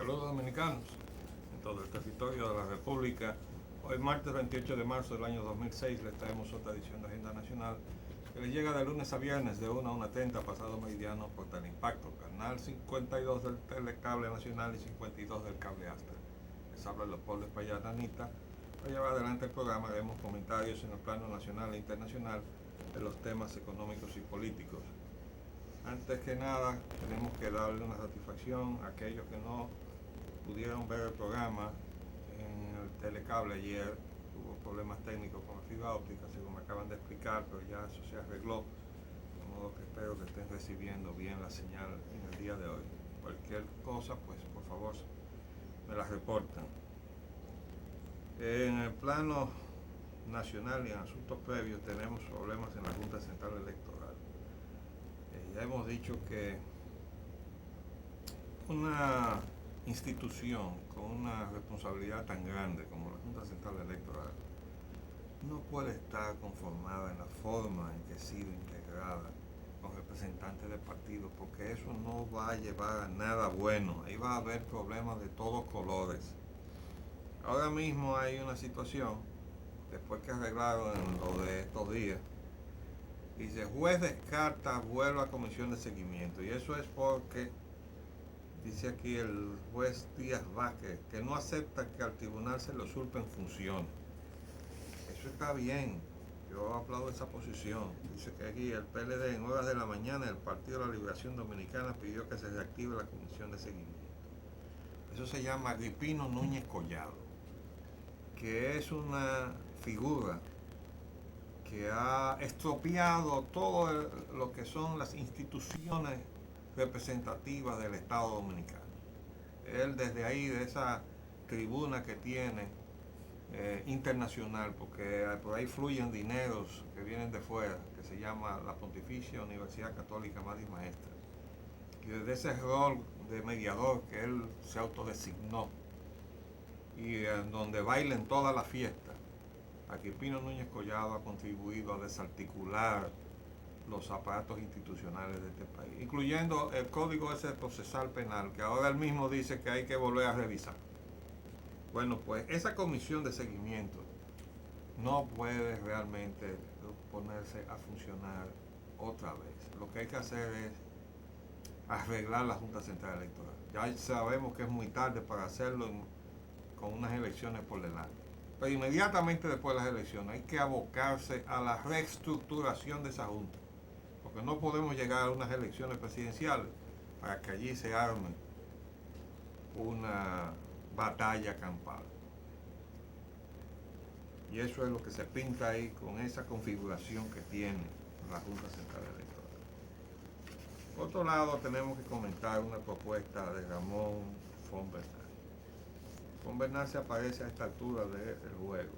Saludos dominicanos en todo el territorio de la República. Hoy martes 28 de marzo del año 2006 les traemos otra edición de Agenda Nacional que les llega de lunes a viernes de 1 a 1:30 pasado meridiano por Teleimpacto, canal 52 del Telecable Nacional y 52 del Cable Astra. Les habla Leopoldo Espaillat Anita. Para llevar adelante el programa haremos comentarios en el plano nacional e internacional de los temas económicos y políticos. Antes que nada, tenemos que darle una satisfacción a aquellos que no pudieron ver el programa en el Telecable ayer. Hubo problemas técnicos con la fibra óptica, según me acaban de explicar, pero ya eso se arregló. De modo que espero que estén recibiendo bien la señal en el día de hoy. Cualquier cosa, pues por favor, me la reportan. En el plano nacional y en asuntos previos tenemos problemas en la Junta Central Electoral. Ya hemos dicho que una institución con una responsabilidad tan grande como la Junta Central Electoral no puede estar conformada en la forma en que ha sido integrada con representantes de partidos, porque eso no va a llevar a nada bueno. Ahí va a haber problemas de todos colores. Ahora mismo hay una situación, después que arreglaron lo de estos días, dice, juez descarta, vuelve a comisión de seguimiento. Y eso es porque, dice aquí el juez Díaz Vázquez, que no acepta que al tribunal se le usurpen funciones. Eso está bien, yo aplaudo esa posición. Dice que aquí el PLD en horas de la mañana, el Partido de la Liberación Dominicana pidió que se reactive la comisión de seguimiento. Eso se llama Agripino Núñez Collado, que es una figura que ha estropeado todo lo que son las instituciones representativas del Estado Dominicano. Él desde ahí, de esa tribuna que tiene internacional, porque por ahí fluyen dineros que vienen de fuera, que se llama la Pontificia Universidad Católica Madre y Maestra, y desde ese rol de mediador que él se autodesignó y en donde bailen todas las fiestas, Agripino Núñez Collado ha contribuido a desarticular los aparatos institucionales de este país, incluyendo el Código ese procesal penal, que ahora él mismo dice que hay que volver a revisar. Bueno, pues esa comisión de seguimiento no puede realmente ponerse a funcionar otra vez. Lo que hay que hacer es arreglar la Junta Central Electoral. Ya sabemos que es muy tarde para hacerlo con unas elecciones por delante. Pero inmediatamente después de las elecciones hay que abocarse a la reestructuración de esa Junta, porque no podemos llegar a unas elecciones presidenciales para que allí se arme una batalla campal. Y eso es lo que se pinta ahí con esa configuración que tiene la Junta Central Electoral. Por otro lado, tenemos que comentar una propuesta de Ramón Fon Bernal. Fon Bernal se aparece a esta altura del juego,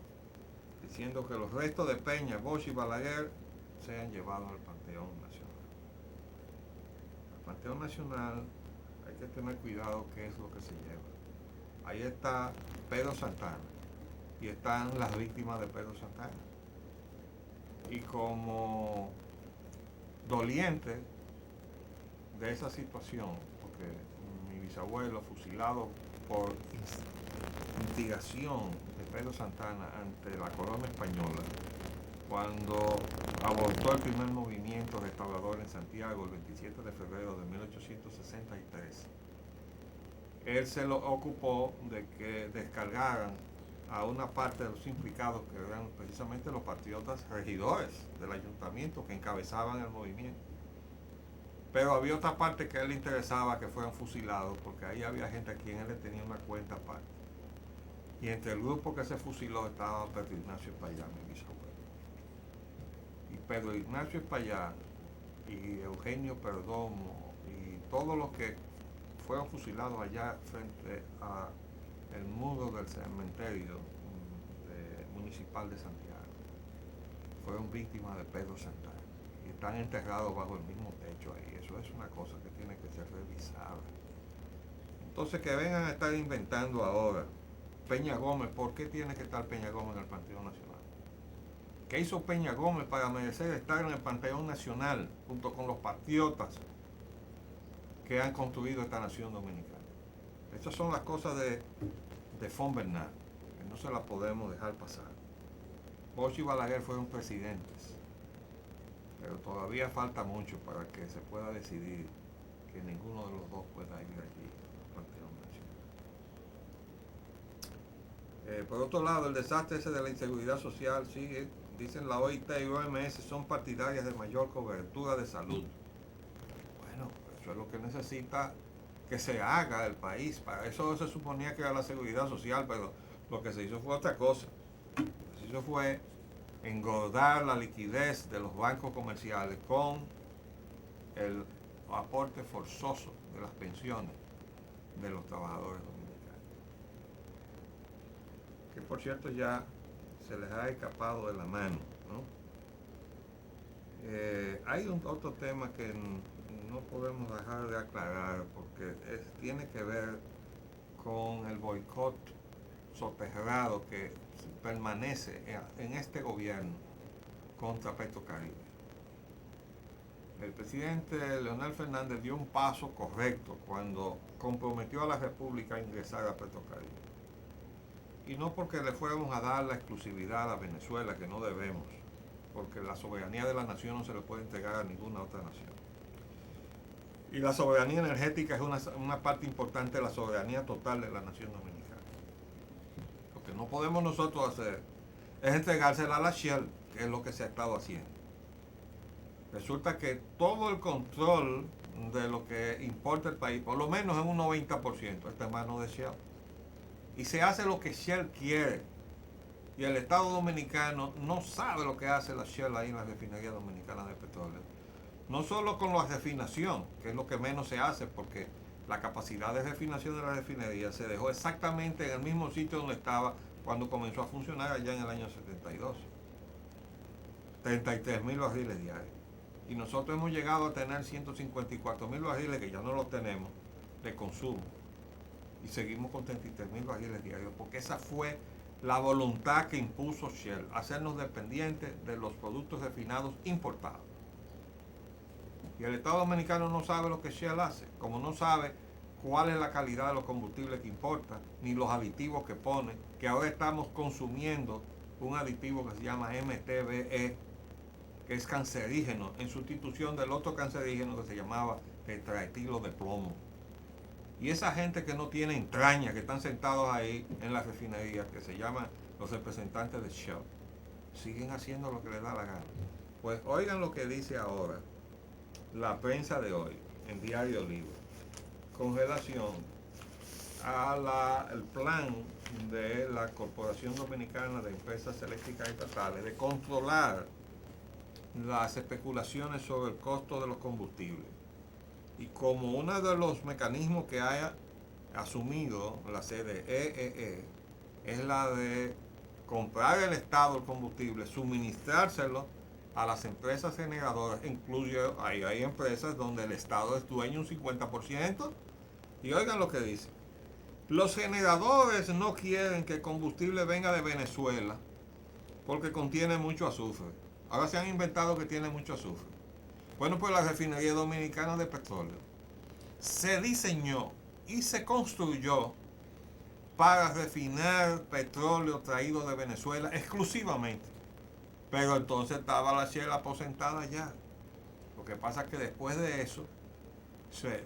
diciendo que los restos de Peña, Bosch y Balaguer sean llevados al Panteón Nacional. Al Panteón Nacional hay que tener cuidado qué es lo que se lleva. Ahí está Pedro Santana y están las víctimas de Pedro Santana. Y como doliente de esa situación, porque mi bisabuelo fusilado por instigación de Pedro Santana ante la corona española, cuando abortó el primer movimiento restaurador en Santiago el 27 de febrero de 1863, él se lo ocupó de que descargaran a una parte de los implicados, que eran precisamente los patriotas regidores del ayuntamiento que encabezaban el movimiento. Pero había otra parte que a él le interesaba que fueran fusilados, porque ahí había gente a quien él le tenía una cuenta aparte. Y entre el grupo que se fusiló estaba Pedro Ignacio Espaillat, mi bisabuelo. Y Pedro Ignacio Espaillat y Eugenio Perdomo y todos los que fueron fusilados allá frente a el muro del cementerio municipal de Santiago fueron víctimas de Pedro Santana y están enterrados bajo el mismo techo ahí. Eso es una cosa que tiene que ser revisada. Entonces, que vengan a estar inventando ahora Peña Gómez. ¿Por qué tiene que estar Peña Gómez en el Panteón Nacional? ¿Qué hizo Peña Gómez para merecer estar en el Panteón Nacional junto con los patriotas que han construido esta nación dominicana? Estas son las cosas de Font Bernard, que no se las podemos dejar pasar. Bosch y Balaguer fueron presidentes, pero todavía falta mucho para que se pueda decidir que ninguno de los dos pueda ir allí al Partido Nacional. Por otro lado, el desastre ese de la inseguridad social sigue. Dicen la OIT y OMS son partidarias de mayor cobertura de salud. Bueno, eso es lo que necesita que se haga el país. Para eso se suponía que era la seguridad social, pero lo que se hizo fue otra cosa. Lo que se hizo fue engordar la liquidez de los bancos comerciales con el aporte forzoso de las pensiones de los trabajadores dominicanos, que por cierto ya se les ha escapado de la mano, ¿no? Hay otro tema que no podemos dejar de aclarar porque tiene que ver con el boicot soterrado que permanece en este gobierno contra Petrocaribe. El presidente Leonel Fernández dio un paso correcto cuando comprometió a la República a ingresar a Petrocaribe. Y no porque le fuéramos a dar la exclusividad a Venezuela, que no debemos, porque la soberanía de la nación no se le puede entregar a ninguna otra nación. Y la soberanía energética es una parte importante de la soberanía total de la nación dominicana. Lo que no podemos nosotros hacer es entregársela a la Shell, que es lo que se ha estado haciendo. Resulta que todo el control de lo que importa el país, por lo menos en un 90%, está en manos de Shell. Y se hace lo que Shell quiere. Y el Estado Dominicano no sabe lo que hace la Shell ahí en la refinería dominicana de petróleo. No solo con la refinación, que es lo que menos se hace, porque la capacidad de refinación de la refinería se dejó exactamente en el mismo sitio donde estaba cuando comenzó a funcionar allá en el año 72. 33.000 barriles diarios. Y nosotros hemos llegado a tener 154.000 barriles, que ya no los tenemos, de consumo. Y seguimos con 33.000 barriles diarios, porque esa fue la voluntad que impuso Shell, hacernos dependientes de los productos refinados importados. Y el Estado Dominicano no sabe lo que Shell hace, como no sabe cuál es la calidad de los combustibles que importa, ni los aditivos que pone, que ahora estamos consumiendo un aditivo que se llama MTBE, que es cancerígeno, en sustitución del otro cancerígeno que se llamaba tetraetilo de plomo. Y esa gente que no tiene entraña, que están sentados ahí en la refinería, que se llaman los representantes de Shell, siguen haciendo lo que les da la gana. Pues oigan lo que dice ahora la prensa de hoy, en Diario Libre, con relación al plan de la Corporación Dominicana de Empresas Eléctricas Estatales de controlar las especulaciones sobre el costo de los combustibles. Y como uno de los mecanismos que haya asumido la CDEE es la de comprar el Estado el combustible, suministrárselo a las empresas generadoras, incluye hay empresas donde el Estado es dueño un 50%, y oigan lo que dice. Los generadores no quieren que el combustible venga de Venezuela porque contiene mucho azufre. Ahora se han inventado que tiene mucho azufre. Bueno, pues la refinería dominicana de petróleo se diseñó y se construyó para refinar petróleo traído de Venezuela exclusivamente. Pero entonces estaba la Shell aposentada ya. Lo que pasa es que después de eso,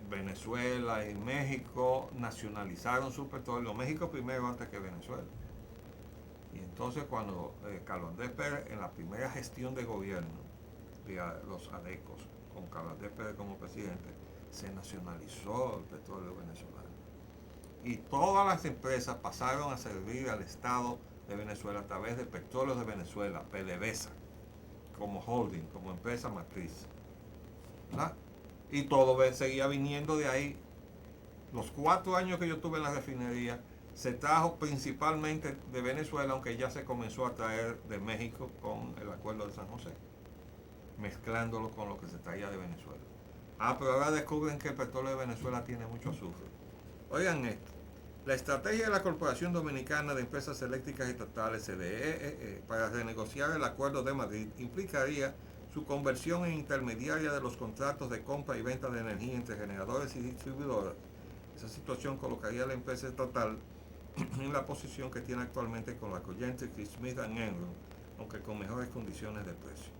Venezuela y México nacionalizaron su petróleo. México primero antes que Venezuela. Y entonces cuando Carlos Andrés Pérez, en la primera gestión de gobierno de los ADECOS, con Carlos Andrés Pérez como presidente, se nacionalizó el petróleo venezolano. Y todas las empresas pasaron a servir al Estado de Venezuela a través de Petróleos de Venezuela, PDVSA, como holding, como empresa matriz. ¿Verdad? Y todo seguía viniendo de ahí. Los 4 años que yo tuve en la refinería, se trajo principalmente de Venezuela, aunque ya se comenzó a traer de México con el acuerdo de San José, mezclándolo con lo que se traía de Venezuela. Pero ahora descubren que el petróleo de Venezuela tiene mucho azufre. Oigan esto. La estrategia de la Corporación Dominicana de Empresas Eléctricas Estatales, CDEE, para renegociar el Acuerdo de Madrid implicaría su conversión en intermediaria de los contratos de compra y venta de energía entre generadores y distribuidores, Esa situación colocaría a la empresa estatal en la posición que tiene actualmente con la corriente Smith Enron, aunque con mejores condiciones de precio.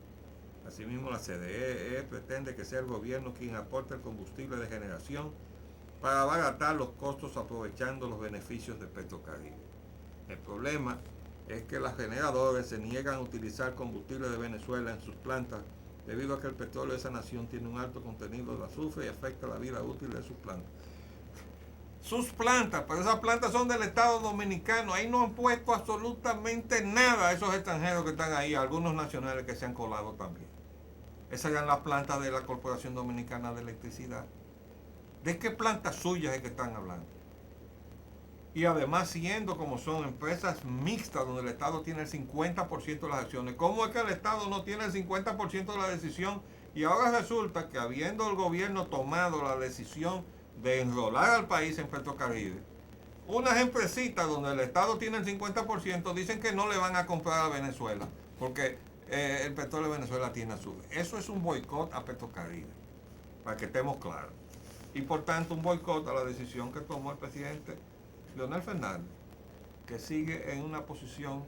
Asimismo, la CDE pretende que sea el gobierno quien aporte el combustible de generación para abaratar los costos aprovechando los beneficios de Petrocaribe. El problema es que las generadoras se niegan a utilizar combustible de Venezuela en sus plantas debido a que el petróleo de esa nación tiene un alto contenido de azufre y afecta la vida útil de sus plantas. Sus plantas, pero esas plantas son del Estado Dominicano, ahí no han puesto absolutamente nada a esos extranjeros que están ahí, algunos nacionales que se han colado también. Esas eran las plantas de la Corporación Dominicana de Electricidad. ¿De qué plantas suyas es que están hablando? Y además siendo como son empresas mixtas donde el Estado tiene el 50% de las acciones, ¿cómo es que el Estado no tiene el 50% de la decisión? Y ahora resulta que habiendo el gobierno tomado la decisión de enrolar al país en Petrocaribe, unas empresitas donde el Estado tiene el 50% dicen que no le van a comprar a Venezuela porque el petróleo de Venezuela tiene azufre. Eso es un boicot a Petrocaribe, para que estemos claros. Y por tanto un boicot a la decisión que tomó el presidente Leonel Fernández, que sigue en una posición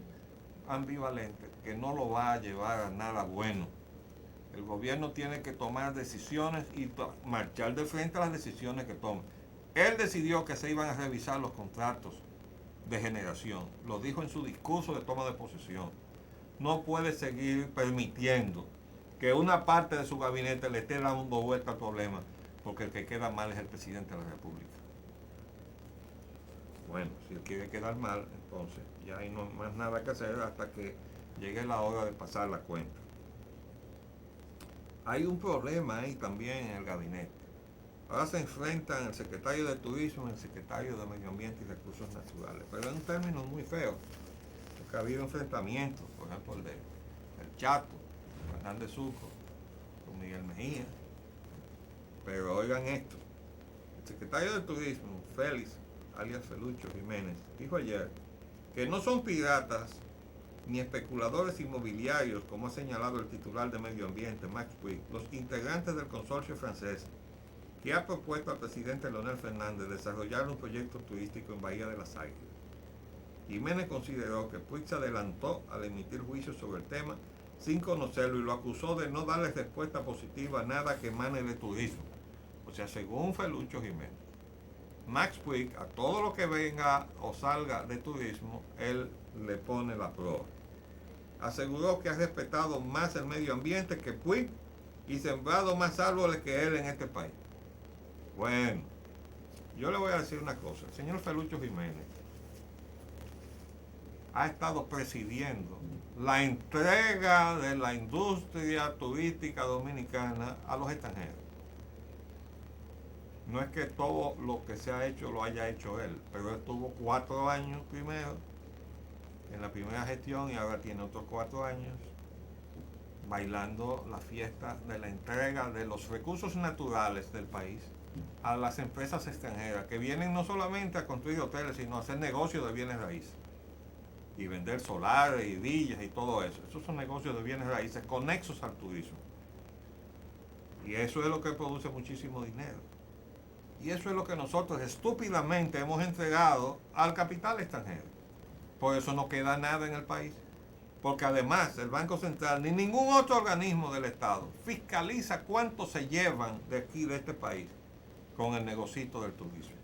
ambivalente, que no lo va a llevar a nada bueno. El gobierno tiene que tomar decisiones y marchar de frente a las decisiones que tome. Él decidió que se iban a revisar los contratos de generación. Lo dijo en su discurso de toma de posesión. No puede seguir permitiendo que una parte de su gabinete le esté dando vuelta al problema, porque el que queda mal es el presidente de la República. Bueno, si él quiere quedar mal, entonces ya hay no más nada que hacer hasta que llegue la hora de pasar la cuenta. Hay un problema ahí también en el gabinete. Ahora se enfrentan el secretario de Turismo y el secretario de Medio Ambiente y Recursos Naturales, pero en términos muy feos, porque ha habido enfrentamientos, por ejemplo el de El Chato, Fernández Sucro, con Miguel Mejía. Pero oigan esto, el secretario de Turismo, Félix, alias Felucho Jiménez, dijo ayer que no son piratas ni especuladores inmobiliarios, como ha señalado el titular de Medio Ambiente, Max Puig, los integrantes del consorcio francés que ha propuesto al presidente Leonel Fernández desarrollar un proyecto turístico en Bahía de las Águilas. Jiménez consideró que Puig se adelantó al emitir juicios sobre el tema sin conocerlo y lo acusó de no darle respuesta positiva a nada que emane de turismo. O sea, según Felucho Jiménez, Max Puig, a todo lo que venga o salga de turismo, él le pone la prueba. Aseguró que ha respetado más el medio ambiente que Puig y sembrado más árboles que él en este país. Bueno, yo le voy a decir una cosa. El señor Felucho Jiménez ha estado presidiendo la entrega de la industria turística dominicana a los extranjeros. No es que todo lo que se ha hecho lo haya hecho él, pero él tuvo 4 años primero, en la primera gestión, y ahora tiene otros 4 años bailando la fiesta de la entrega de los recursos naturales del país a las empresas extranjeras que vienen no solamente a construir hoteles, sino a hacer negocios de bienes raíces y vender solares y villas y todo eso. Esos son negocios de bienes raíces conexos al turismo. Y eso es lo que produce muchísimo dinero. Y eso es lo que nosotros estúpidamente hemos entregado al capital extranjero. Por eso no queda nada en el país. Porque además el Banco Central ni ningún otro organismo del Estado fiscaliza cuánto se llevan de aquí, de este país, con el negocito del turismo.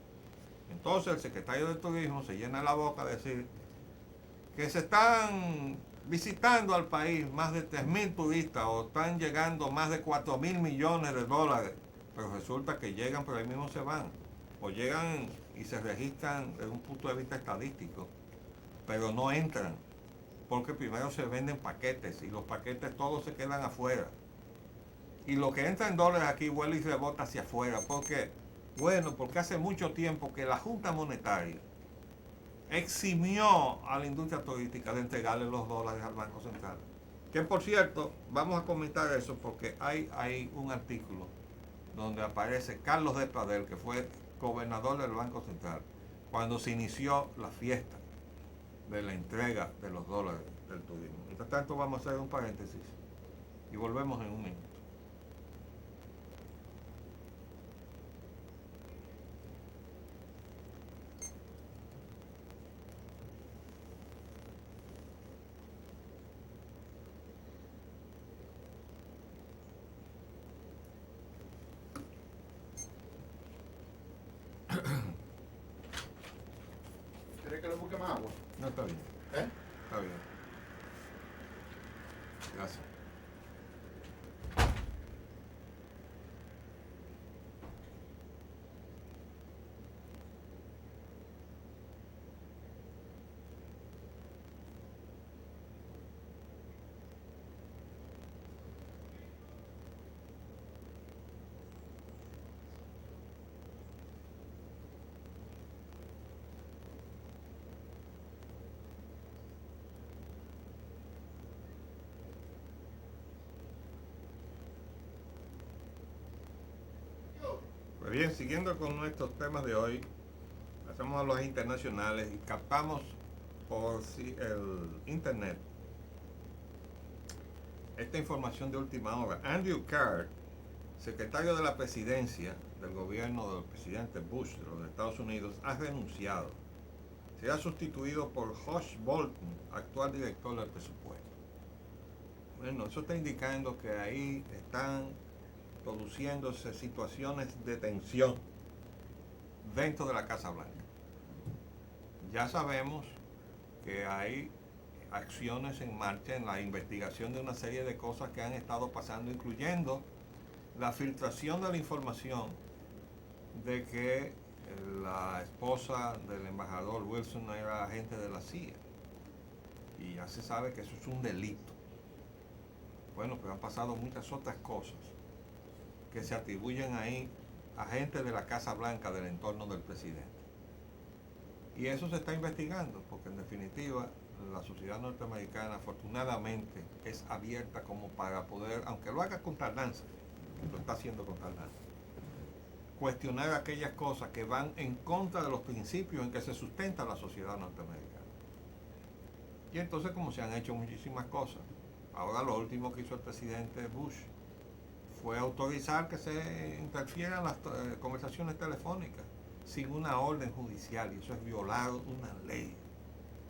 Entonces el secretario de Turismo se llena la boca de decir que se están visitando al país más de 3.000 turistas o están llegando más de 4.000 millones de dólares, pero resulta que llegan pero ahí mismo se van, o llegan y se registran desde un punto de vista estadístico, pero no entran, porque primero se venden paquetes y los paquetes todos se quedan afuera. Y lo que entra en dólares aquí vuelve y rebota hacia afuera. ¿Por qué? Bueno, porque hace mucho tiempo que la Junta Monetaria eximió a la industria turística de entregarle los dólares al Banco Central. Que por cierto, vamos a comentar eso porque hay un artículo donde aparece Carlos de Pradel, que fue gobernador del Banco Central, cuando se inició la fiesta de la entrega de los dólares del turismo. Mientras tanto vamos a hacer un paréntesis y volvemos en un minuto. ¿Quiere que le busque más agua? No, está bien. ¿Eh? Está bien. Gracias. Pues bien, siguiendo con nuestros temas de hoy, hacemos a los internacionales y captamos por el internet esta información de última hora. Andrew Card, secretario de la presidencia del gobierno del presidente Bush de los Estados Unidos, ha renunciado. Será sustituido por Josh Bolton, actual director del presupuesto. Bueno, eso está indicando que ahí están produciéndose situaciones de tensión dentro de la Casa Blanca. Ya sabemos que hay acciones en marcha en la investigación de una serie de cosas que han estado pasando, incluyendo la filtración de la información de que la esposa del embajador Wilson era agente de la CIA. Y ya se sabe que eso es un delito. Bueno, pero han pasado muchas otras cosas que se atribuyen ahí a gente de la Casa Blanca del entorno del presidente. Y eso se está investigando, porque en definitiva la sociedad norteamericana afortunadamente es abierta como para poder, aunque lo haga con tardanza, lo está haciendo con tardanza, cuestionar aquellas cosas que van en contra de los principios en que se sustenta la sociedad norteamericana. Y entonces, como se han hecho muchísimas cosas, ahora lo último que hizo el presidente Bush fue autorizar que se interfieran las conversaciones telefónicas sin una orden judicial, y eso es violar una ley.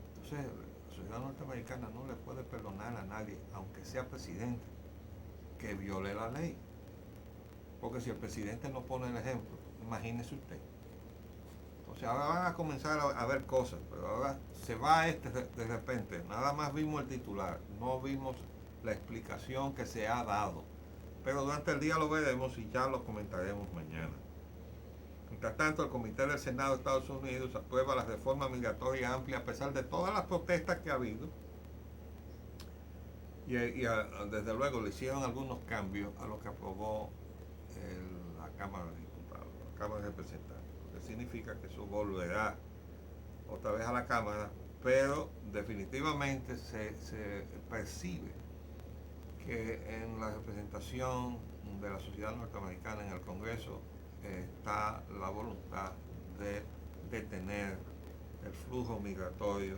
Entonces, la sociedad norteamericana no le puede perdonar a nadie, aunque sea presidente, que viole la ley. Porque si el presidente no pone el ejemplo, imagínese usted. Entonces ahora van a comenzar a ver cosas, pero ahora se va de repente. Nada más vimos el titular, no vimos la explicación que se ha dado. Pero durante el día lo veremos y ya lo comentaremos mañana. Mientras tanto, el Comité del Senado de Estados Unidos aprueba la reforma migratoria amplia a pesar de todas las protestas que ha habido. Y desde luego le hicieron algunos cambios a lo que aprobó la Cámara de Diputados, la Cámara de Representantes, lo que significa que eso volverá otra vez a la Cámara, pero definitivamente se percibe que en la representación de la sociedad norteamericana en el Congreso está la voluntad de detener el flujo migratorio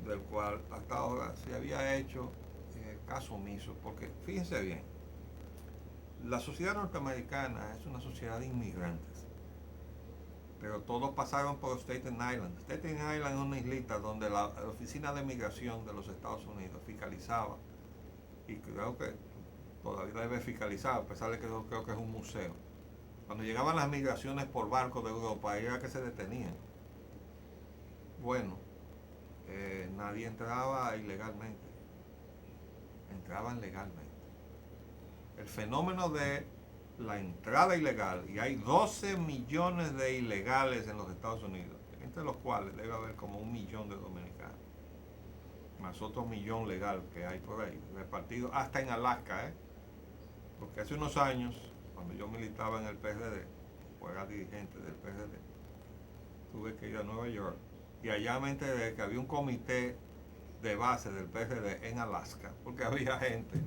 del cual hasta ahora se había hecho caso omiso, porque fíjense bien, la sociedad norteamericana es una sociedad de inmigrantes, pero todos pasaron por Staten Island. Staten Island es una islita donde la Oficina de Migración de los Estados Unidos fiscalizaba, y creo que todavía debe fiscalizar, a pesar de que yo creo que es un museo. Cuando llegaban las migraciones por barco de Europa, ahí era que se detenían. Bueno, nadie entraba ilegalmente, entraban legalmente. El fenómeno de la entrada ilegal, y hay 12 millones de ilegales en los Estados Unidos, entre los cuales debe haber como 1 millón de dominicanos, más otro 1 millón legal que hay por ahí, repartido hasta en Alaska, porque hace unos años, cuando yo militaba en el PRD, o era dirigente del PRD, tuve que ir a Nueva York, y allá me enteré que había un comité de base del PRD en Alaska, porque había gente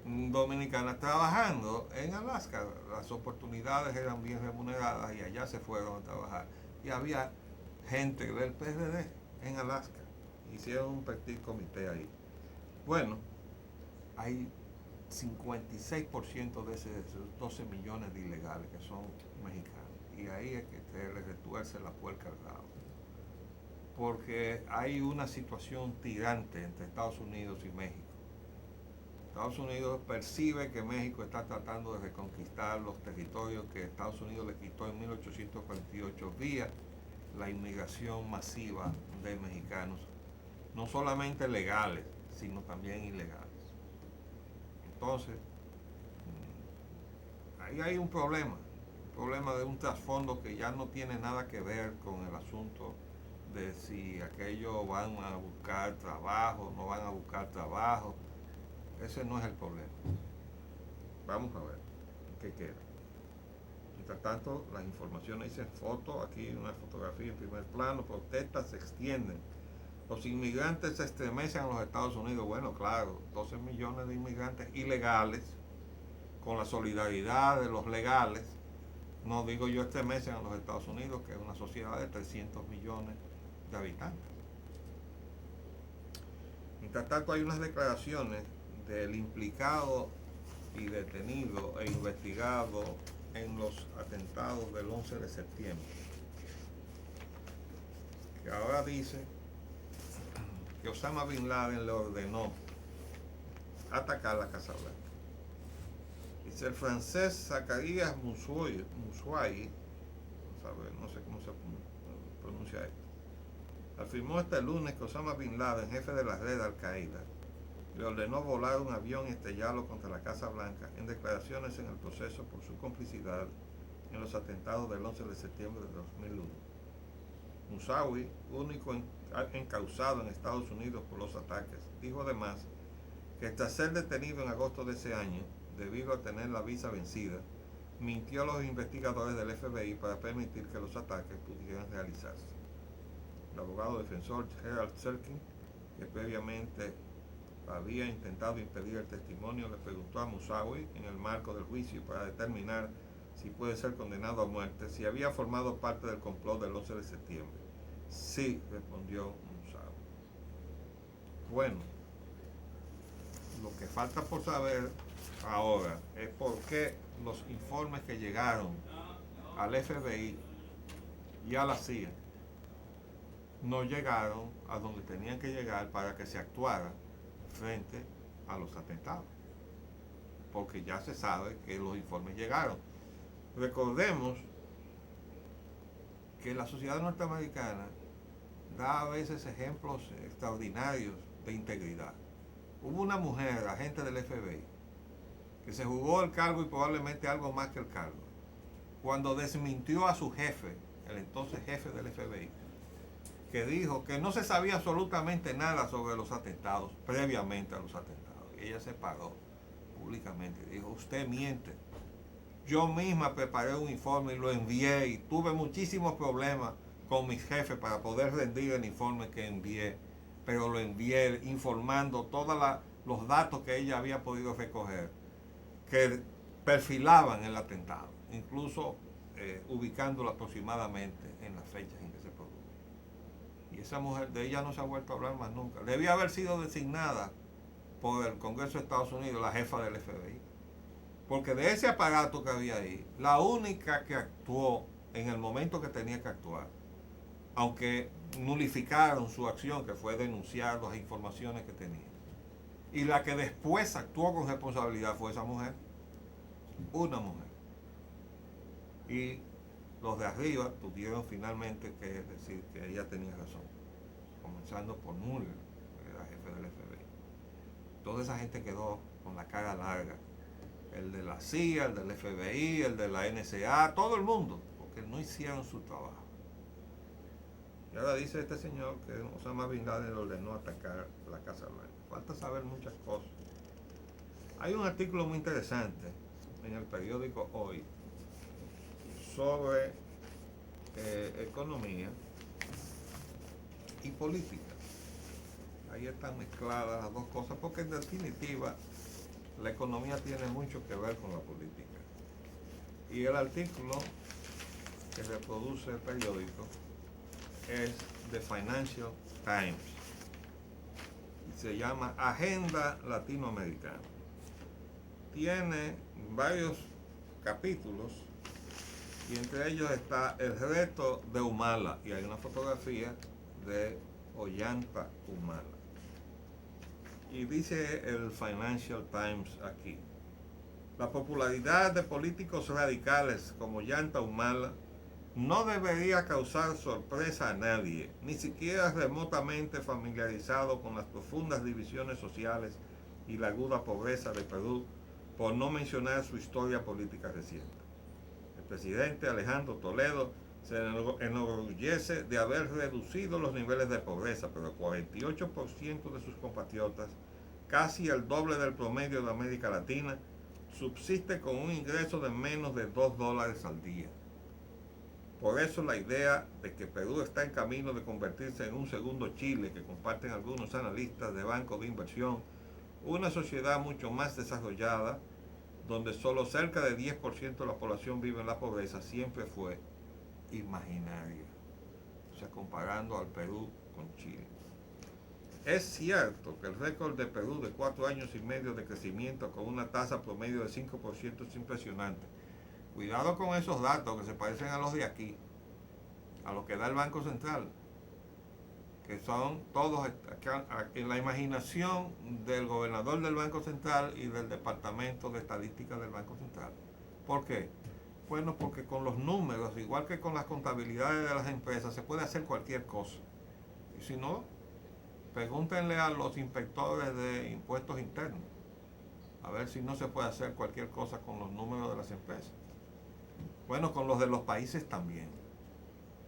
dominicana trabajando en Alaska. Las oportunidades eran bien remuneradas y allá se fueron a trabajar. Y había gente del PRD en Alaska. Hicieron un petit comité ahí. Bueno, hay 56% de esos 12 millones de ilegales que son mexicanos. Y ahí es que se les retuerce la puerca al lado. Porque hay una situación tirante entre Estados Unidos y México. Estados Unidos percibe que México está tratando de reconquistar los territorios que Estados Unidos le quitó en 1848 vía la inmigración masiva de mexicanos, no solamente legales, sino también ilegales. Entonces, ahí hay un problema de un trasfondo que ya no tiene nada que ver con el asunto de si aquellos van a buscar trabajo, no van a buscar trabajo. Ese no es el problema. Vamos a ver qué queda. Mientras tanto, las informaciones dicen foto, aquí una fotografía en primer plano, protestas se extienden. Los inmigrantes se estremecen en los Estados Unidos. Bueno, claro, 12 millones de inmigrantes ilegales, con la solidaridad de los legales. No digo yo estremecen en los Estados Unidos, que es una sociedad de 300 millones de habitantes. Mientras tanto, hay unas declaraciones del implicado y detenido e investigado en los atentados del 11 de septiembre, que ahora dice que Osama Bin Laden le ordenó atacar la Casa Blanca. Dice el francés Zacarías Moussaoui, no sé cómo se pronuncia esto, afirmó este lunes que Osama Bin Laden, jefe de la red Al-Qaeda, le ordenó volar un avión y estrellarlo contra la Casa Blanca en declaraciones en el proceso por su complicidad en los atentados del 11 de septiembre de 2001. Moussaoui, único encausado en Estados Unidos por los ataques, dijo además que tras ser detenido en agosto de ese año, debido a tener la visa vencida, mintió a los investigadores del FBI para permitir que los ataques pudieran realizarse. El abogado defensor Gerald Serkin, que previamente había intentado impedir el testimonio, le preguntó a Moussaoui en el marco del juicio para determinar si puede ser condenado a muerte, si había formado parte del complot del 11 de septiembre. Sí, respondió Moussaoui. Bueno, lo que falta por saber ahora es por qué los informes que llegaron al FBI y a la CIA no llegaron a donde tenían que llegar para que se actuara frente a los atentados, porque ya se sabe que los informes llegaron. Recordemos que la sociedad norteamericana da a veces ejemplos extraordinarios de integridad. Hubo una mujer, agente del FBI, que se jugó el cargo y probablemente algo más que el cargo, cuando desmintió a su jefe, el entonces jefe del FBI, que dijo que no se sabía absolutamente nada sobre los atentados, previamente a los atentados. Y ella se paró públicamente y dijo, usted miente. Yo misma preparé un informe y lo envié y tuve muchísimos problemas con mis jefes para poder rendir el informe que envié, pero lo envié informando todos los datos que ella había podido recoger, que perfilaban el atentado, incluso ubicándolo aproximadamente en las fechas en que se produjo. Y esa mujer, de ella no se ha vuelto a hablar más nunca. Debía haber sido designada por el Congreso de Estados Unidos la jefa del FBI. Porque de ese aparato que había ahí, la única que actuó en el momento que tenía que actuar, aunque nulificaron su acción, que fue denunciar las informaciones que tenía, y la que después actuó con responsabilidad fue esa mujer, una mujer. Y los de arriba tuvieron finalmente que decir que ella tenía razón, comenzando por Mueller, que era jefe del FBI. Toda esa gente quedó con la cara larga, el de la CIA, el del FBI, el de la NSA, todo el mundo, porque no hicieron su trabajo. Y ahora dice este señor que Osama Bin Laden le ordenó atacar la Casa Blanca. Falta saber muchas cosas. Hay un artículo muy interesante en el periódico Hoy sobre economía y política. Ahí están mezcladas las dos cosas, porque en definitiva la economía tiene mucho que ver con la política. Y el artículo que reproduce el periódico es The Financial Times y se llama Agenda Latinoamericana. Tiene varios capítulos y entre ellos está el reto de Humala y hay una fotografía de Ollanta Humala. Y dice el Financial Times aquí, la popularidad de políticos radicales como Ollanta Humala no debería causar sorpresa a nadie, ni siquiera remotamente familiarizado con las profundas divisiones sociales y la aguda pobreza de Perú, por no mencionar su historia política reciente. El presidente Alejandro Toledo se enorgullece de haber reducido los niveles de pobreza, pero el 48% de sus compatriotas, casi el doble del promedio de América Latina, subsiste con un ingreso de menos de $2 al día. Por eso la idea de que Perú está en camino de convertirse en un segundo Chile, que comparten algunos analistas de bancos de inversión, una sociedad mucho más desarrollada, donde solo cerca de 10% de la población vive en la pobreza, siempre fue imaginaria. O sea, comparando al Perú con Chile. Es cierto que el récord de Perú de 4 años y medio de crecimiento con una tasa promedio de 5% es impresionante. Cuidado con esos datos que se parecen a los de aquí, a los que da el Banco Central, que son todos en la imaginación del gobernador del Banco Central y del Departamento de Estadística del Banco Central. ¿Por qué? Bueno, porque con los números, igual que con las contabilidades de las empresas, se puede hacer cualquier cosa. Y si no, pregúntenle a los inspectores de impuestos internos, a ver si no se puede hacer cualquier cosa con los números de las empresas. Bueno, con los de los países también.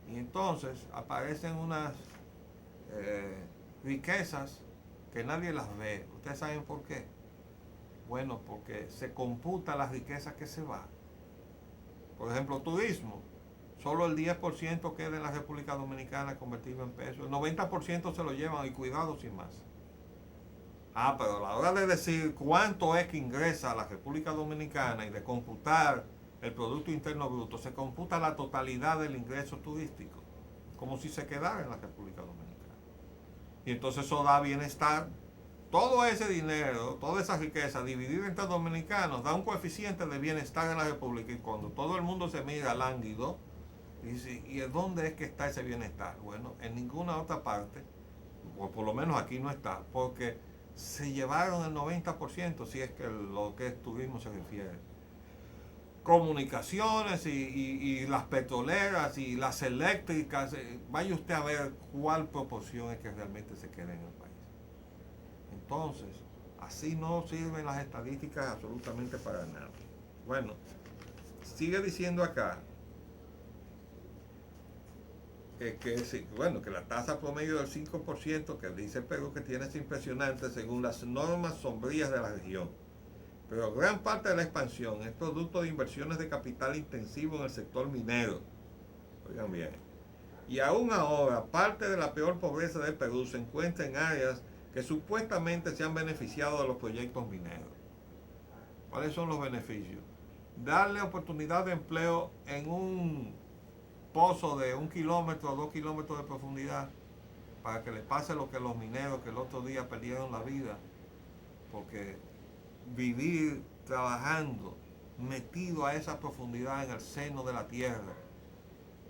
Y entonces aparecen unas riquezas que nadie las ve. ¿Ustedes saben por qué? Bueno, porque se computa la riqueza que se va. Por ejemplo, turismo. Solo el 10% queda en la República Dominicana convertido en pesos. El 90% se lo llevan y cuidado sin más. Pero a la hora de decir cuánto es que ingresa a la República Dominicana y de computar el Producto Interno Bruto, se computa la totalidad del ingreso turístico, como si se quedara en la República Dominicana. Y entonces eso da bienestar. Todo ese dinero, toda esa riqueza dividida entre dominicanos da un coeficiente de bienestar en la República. Y cuando todo el mundo se mira lánguido, dice, ¿y dónde es que está ese bienestar? Bueno, en ninguna otra parte, o por lo menos aquí no está, porque se llevaron el 90%, si es que lo que es turismo se refiere. Comunicaciones y las petroleras y las eléctricas, vaya usted a ver cuál proporción es que realmente se queda en el país. Entonces, así no sirven las estadísticas absolutamente para nada. Bueno, sigue diciendo acá que la tasa promedio del 5% que dice Perú que tiene es impresionante según las normas sombrías de la región. Pero gran parte de la expansión es producto de inversiones de capital intensivo en el sector minero. Oigan bien. Y aún ahora, parte de la peor pobreza del Perú se encuentra en áreas que supuestamente se han beneficiado de los proyectos mineros. ¿Cuáles son los beneficios? Darle oportunidad de empleo en un pozo de 1 kilómetro o 2 kilómetros de profundidad para que les pase lo que los mineros que el otro día perdieron la vida, porque vivir trabajando metido a esa profundidad en el seno de la tierra,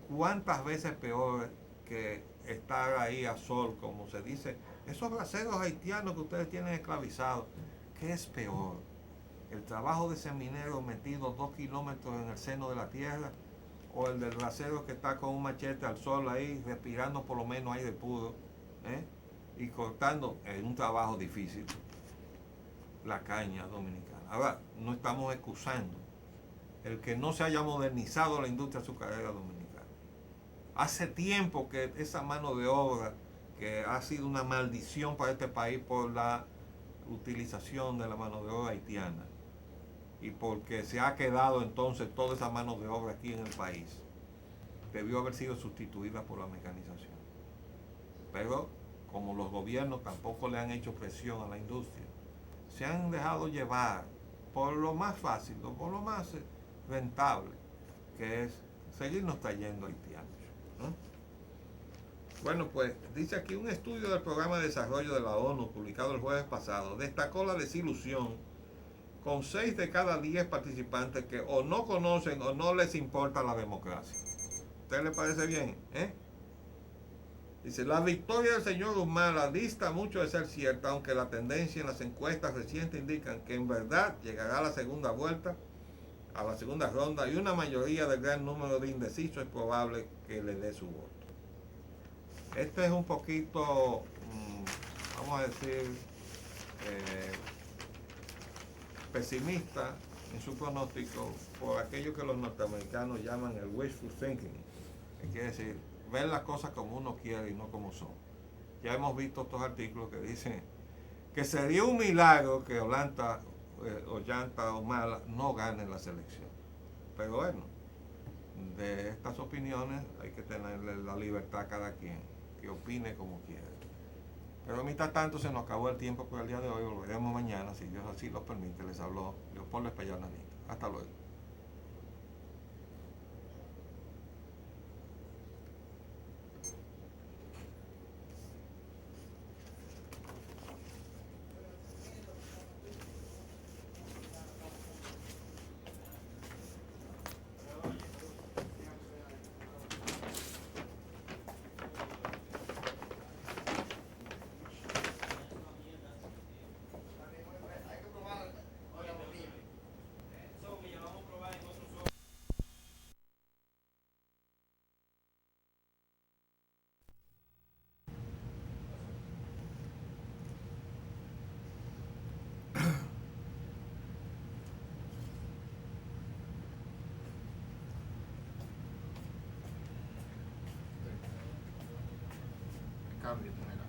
¿cuántas veces peor que estar ahí a sol, como se dice? Esos braceros haitianos que ustedes tienen esclavizados, ¿qué es peor? ¿El trabajo de ese minero metido 2 kilómetros en el seno de la tierra, o el del bracero que está con un machete al sol ahí, respirando por lo menos aire puro, y cortando, en un trabajo difícil, la caña dominicana? Ahora, no estamos excusando el que no se haya modernizado la industria azucarera dominicana. Hace tiempo que esa mano de obra, que ha sido una maldición para este país por la utilización de la mano de obra haitiana, y porque se ha quedado entonces toda esa mano de obra aquí en el país, debió haber sido sustituida por la mecanización. Pero como los gobiernos tampoco le han hecho presión a la industria, se han dejado llevar por lo más fácil, por lo más rentable, que es seguirnos trayendo haitianos, ¿no? Bueno, pues dice aquí un estudio del Programa de Desarrollo de la ONU publicado el jueves pasado destacó la desilusión con 6 de cada 10 participantes que o no conocen o no les importa la democracia. ¿Usted le parece bien? Dice, la victoria del señor Humala dista mucho de ser cierta, aunque la tendencia en las encuestas recientes indican que en verdad llegará a la segunda vuelta. a la segunda ronda y una mayoría del gran número de indecisos es probable que le dé su voto. Este es un poquito, vamos a decir, pesimista en su pronóstico por aquello que los norteamericanos llaman el wishful thinking, que quiere decir ver las cosas como uno quiere y no como son. Ya hemos visto estos artículos que dicen que sería un milagro que Ollanta Humala no gane la selección. Pero bueno, de estas opiniones hay que tenerle la libertad a cada quien, que opine como quiera. Pero mientras tanto se nos acabó el tiempo por el día de hoy, volveremos mañana, si Dios así lo permite. Les habló Leopoldo Espaillat Nanita. Hasta luego. Cambio, primero.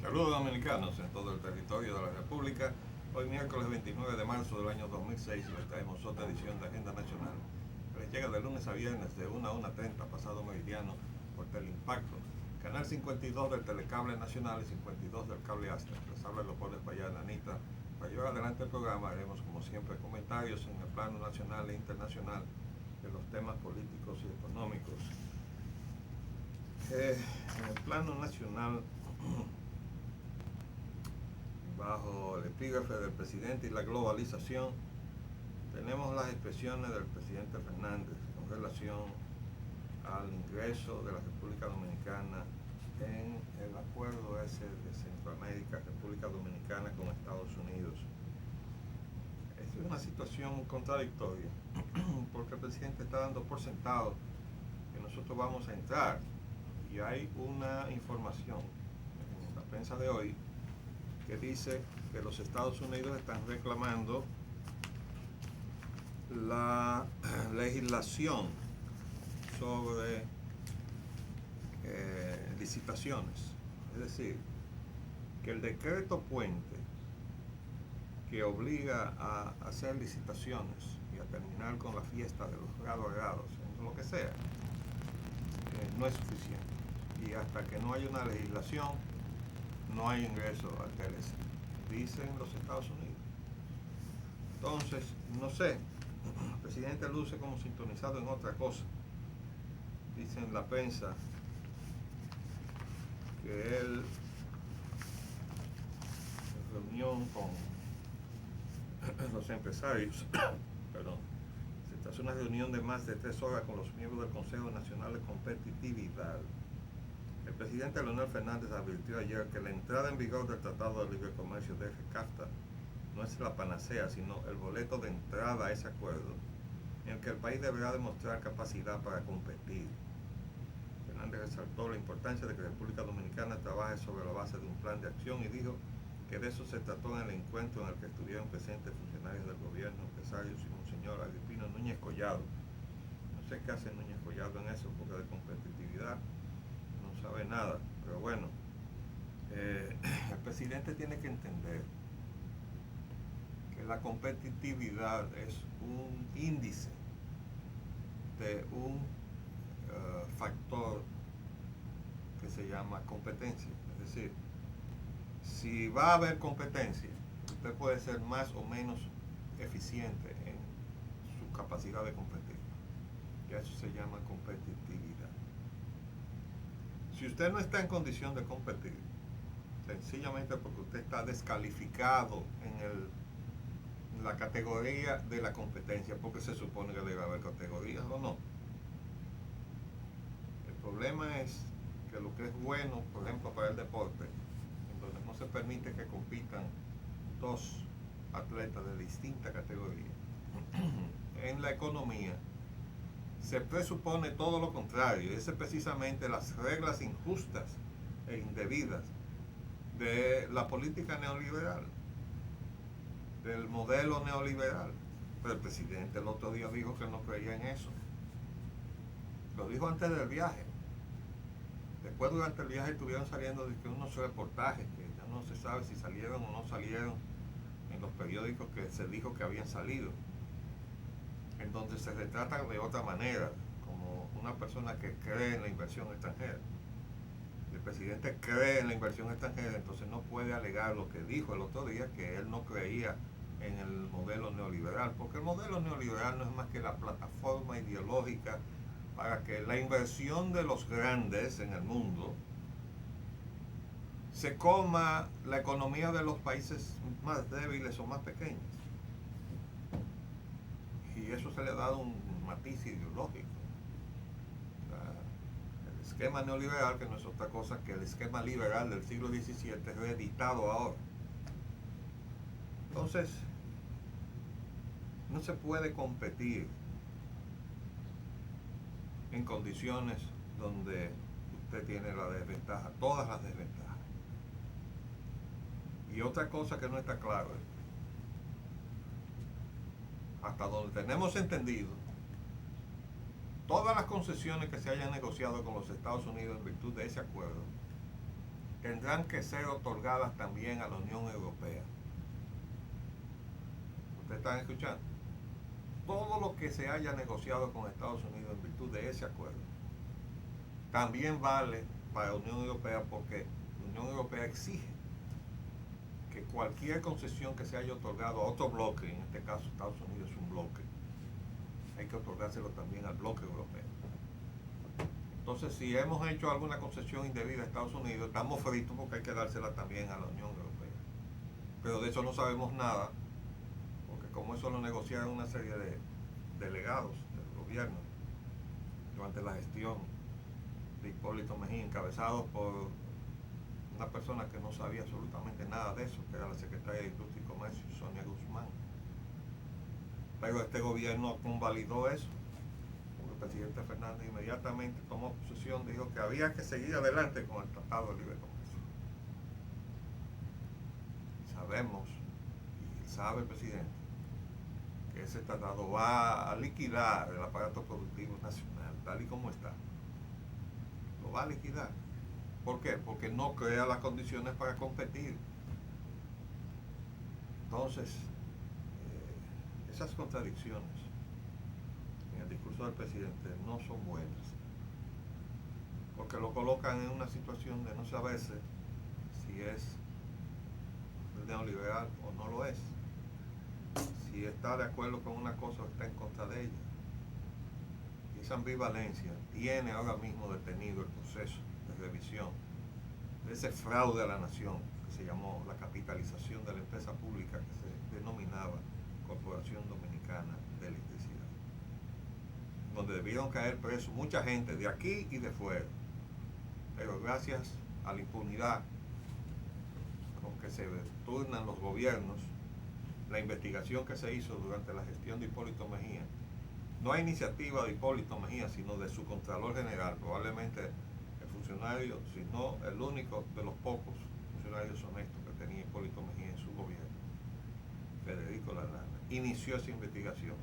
Saludos dominicanos en todo el territorio de la República. Hoy miércoles 29 de marzo del año 2006 les traemos otra edición de Agenda Nacional. Les llega de lunes a viernes de 1 a 1:30 pasado meridiano por Teleimpacto, canal 52 del Telecable Nacional y 52 del Cable Astra. Les habla Leopoldo Espaillat Nanita. Para llevar adelante el programa haremos como siempre comentarios en el plano nacional e internacional de los temas políticos y económicos. En el plano nacional, bajo el epígrafe del presidente y la globalización, tenemos las expresiones del presidente Fernández con relación al ingreso de la República Dominicana en el acuerdo ese de Centroamérica, República Dominicana con Estados Unidos. Es una situación contradictoria, porque el presidente está dando por sentado que nosotros vamos a entrar, y hay una información en la prensa de hoy que dice que los Estados Unidos están reclamando la legislación sobre licitaciones. Es decir, que el decreto puente que obliga a hacer licitaciones y a terminar con la fiesta de los grado a grados, en lo que sea, no es suficiente. Y hasta que no haya una legislación, no hay ingreso al TLC, dicen los Estados Unidos. Entonces, no sé, el presidente luce como sintonizado en otra cosa. Dice en la prensa que él, en reunión con los empresarios, perdón, se hace una reunión de más de 3 horas con los miembros del Consejo Nacional de Competitividad. El presidente Leonel Fernández advirtió ayer que la entrada en vigor del Tratado de Libre Comercio de CAFTA no es la panacea, sino el boleto de entrada a ese acuerdo, en el que el país deberá demostrar capacidad para competir. Fernández resaltó la importancia de que la República Dominicana trabaje sobre la base de un plan de acción y dijo que de eso se trató en el encuentro en el que estuvieron presentes funcionarios del gobierno, empresarios y un señor Agripino Núñez Collado. No sé qué hace Núñez Collado en eso, porque de competitividad no sabe nada, pero bueno, el presidente tiene que entender que la competitividad es un índice de un factor que se llama competencia. Es decir, si va a haber competencia, usted puede ser más o menos eficiente en su capacidad de competir. Y eso se llama competitividad. Si usted no está en condición de competir, sencillamente porque usted está descalificado en la categoría de la competencia, porque se supone que debe haber categorías o no. El problema es que lo que es bueno, por ejemplo, para el deporte, en donde no se permite que compitan dos atletas de distinta categoría, en la economía se presupone todo lo contrario. Es precisamente las reglas injustas e indebidas de la política neoliberal, del modelo neoliberal. Pero el presidente el otro día dijo que no creía en eso. Lo dijo antes del viaje. Después, durante el viaje, estuvieron saliendo unos reportajes que ya no se sabe si salieron o no salieron en los periódicos, que se dijo que habían salido, en donde se retrata de otra manera, como una persona que cree en la inversión extranjera. El presidente cree en la inversión extranjera, entonces no puede alegar lo que dijo el otro día, que él no creía en el modelo neoliberal, porque el modelo neoliberal no es más que la plataforma ideológica para que la inversión de los grandes en el mundo se coma la economía de los países más débiles o más pequeños. Y eso se le ha dado un matiz ideológico. El esquema neoliberal, que no es otra cosa que el esquema liberal del siglo XVII, reeditado ahora. Entonces, no se puede competir en condiciones donde usted tiene la desventaja, todas las desventajas. Y otra cosa que no está claro, hasta donde tenemos entendido, todas las concesiones que se hayan negociado con los Estados Unidos en virtud de ese acuerdo tendrán que ser otorgadas también a la Unión Europea. ¿Ustedes están escuchando? Todo lo que se haya negociado con Estados Unidos en virtud de ese acuerdo también vale para la Unión Europea, porque la Unión Europea exige que cualquier concesión que se haya otorgado a otro bloque, en este caso Estados Unidos es un bloque, hay que otorgárselo también al bloque europeo. Entonces, si hemos hecho alguna concesión indebida a Estados Unidos, estamos fritos, porque hay que dársela también a la Unión Europea. Pero de eso no sabemos nada, porque como eso lo negociaron una serie de delegados del gobierno durante la gestión de Hipólito Mejía, encabezados por una persona que no sabía absolutamente nada de eso, que era la secretaria de Industria y Comercio, Sonia Guzmán. Pero este gobierno convalidó eso. El presidente Fernández inmediatamente tomó posesión, dijo que había que seguir adelante con el Tratado de Libre Comercio. Sabemos, y sabe el presidente, que ese tratado va a liquidar el aparato productivo nacional, tal y como está. Lo va a liquidar. ¿Por qué? Porque no crea las condiciones para competir. Entonces, esas contradicciones en el discurso del presidente no son buenas, porque lo colocan en una situación de no saberse si es neoliberal o no lo es, si está de acuerdo con una cosa o está en contra de ella. Y esa ambivalencia tiene ahora mismo detenido el proceso de revisión de ese fraude a la nación que se llamó la capitalización de la empresa pública, que se denominaba Corporación Dominicana de Electricidad, donde debieron caer presos mucha gente de aquí y de fuera, pero gracias a la impunidad con que se turnan los gobiernos, la investigación que se hizo durante la gestión de Hipólito Mejía, no hay iniciativa de Hipólito Mejía, sino de su Contralor General, probablemente el funcionario, sino el único de los pocos funcionarios honestos que tenía Hipólito Mejía en su gobierno, Federico Lalana, inició esa investigación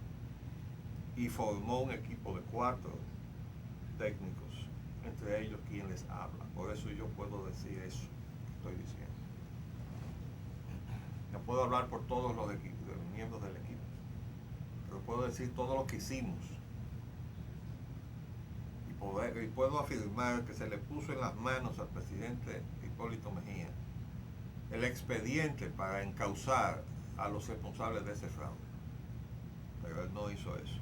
y formó un equipo de 4 técnicos, entre ellos quien les habla. Por eso yo puedo decir eso que estoy diciendo. No puedo hablar por todos los miembros del equipo, pero puedo decir todo lo que hicimos. Y puedo afirmar que se le puso en las manos al presidente Hipólito Mejía el expediente para encauzar a los responsables de ese fraude. Pero él no hizo eso.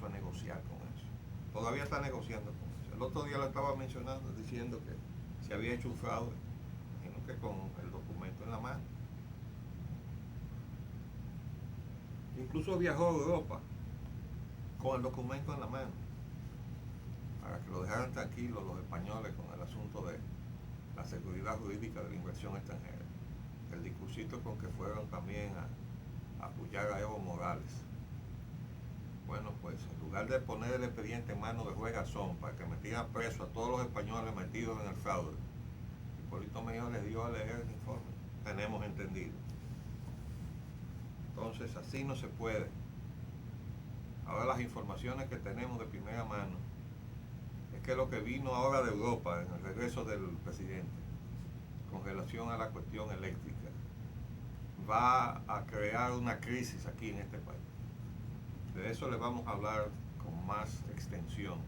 dispuesto a negociar con eso. Todavía está negociando con eso. El otro día lo estaba mencionando, diciendo que se había hecho un fraude, imagino que con el documento en la mano. Incluso viajó a Europa con el documento en la mano, para que lo dejaran tranquilo los españoles con el asunto de la seguridad jurídica de la inversión extranjera. El discursito con que fueron también a apoyar a Evo Morales. Bueno, pues en lugar de poner el expediente en manos de juez Garzón para que metieran preso a todos los españoles metidos en el fraude, Hipólito Mejía les dio a leer el informe. Tenemos entendido. Entonces así no se puede. Ahora las informaciones que tenemos de primera mano es que lo que vino ahora de Europa en el regreso del presidente con relación a la cuestión eléctrica va a crear una crisis aquí en este país. De eso le vamos a hablar con más extensión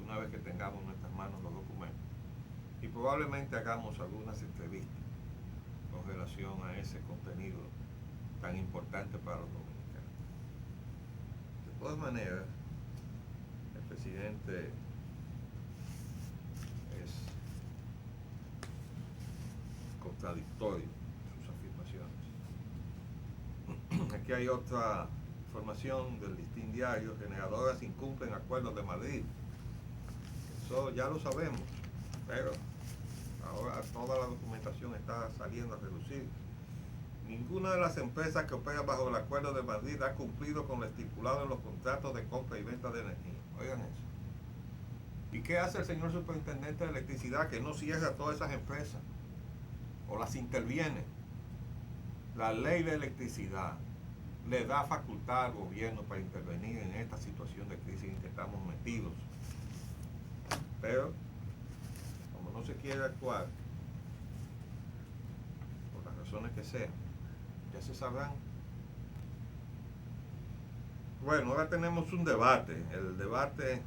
una vez que tengamos en nuestras manos los documentos, y probablemente hagamos algunas entrevistas con relación a ese contenido tan importante para los dominicanos. De todas maneras, el presidente es contradictorio en sus afirmaciones. Aquí hay otra información del Listín Diario: generadoras incumplen acuerdos de Madrid. Eso ya lo sabemos, pero ahora toda la documentación está saliendo a relucir. Ninguna de las empresas que operan bajo el Acuerdo de Madrid ha cumplido con lo estipulado en los contratos de compra y venta de energía. Oigan eso. ¿Y qué hace el señor superintendente de electricidad? Que no cierra todas esas empresas o las interviene. La ley de electricidad le da facultad al gobierno para intervenir en esta situación de crisis en que estamos metidos. Pero, como no se quiere actuar, por las razones que sean, ya se sabrán. Bueno, ahora tenemos un debate. El debate,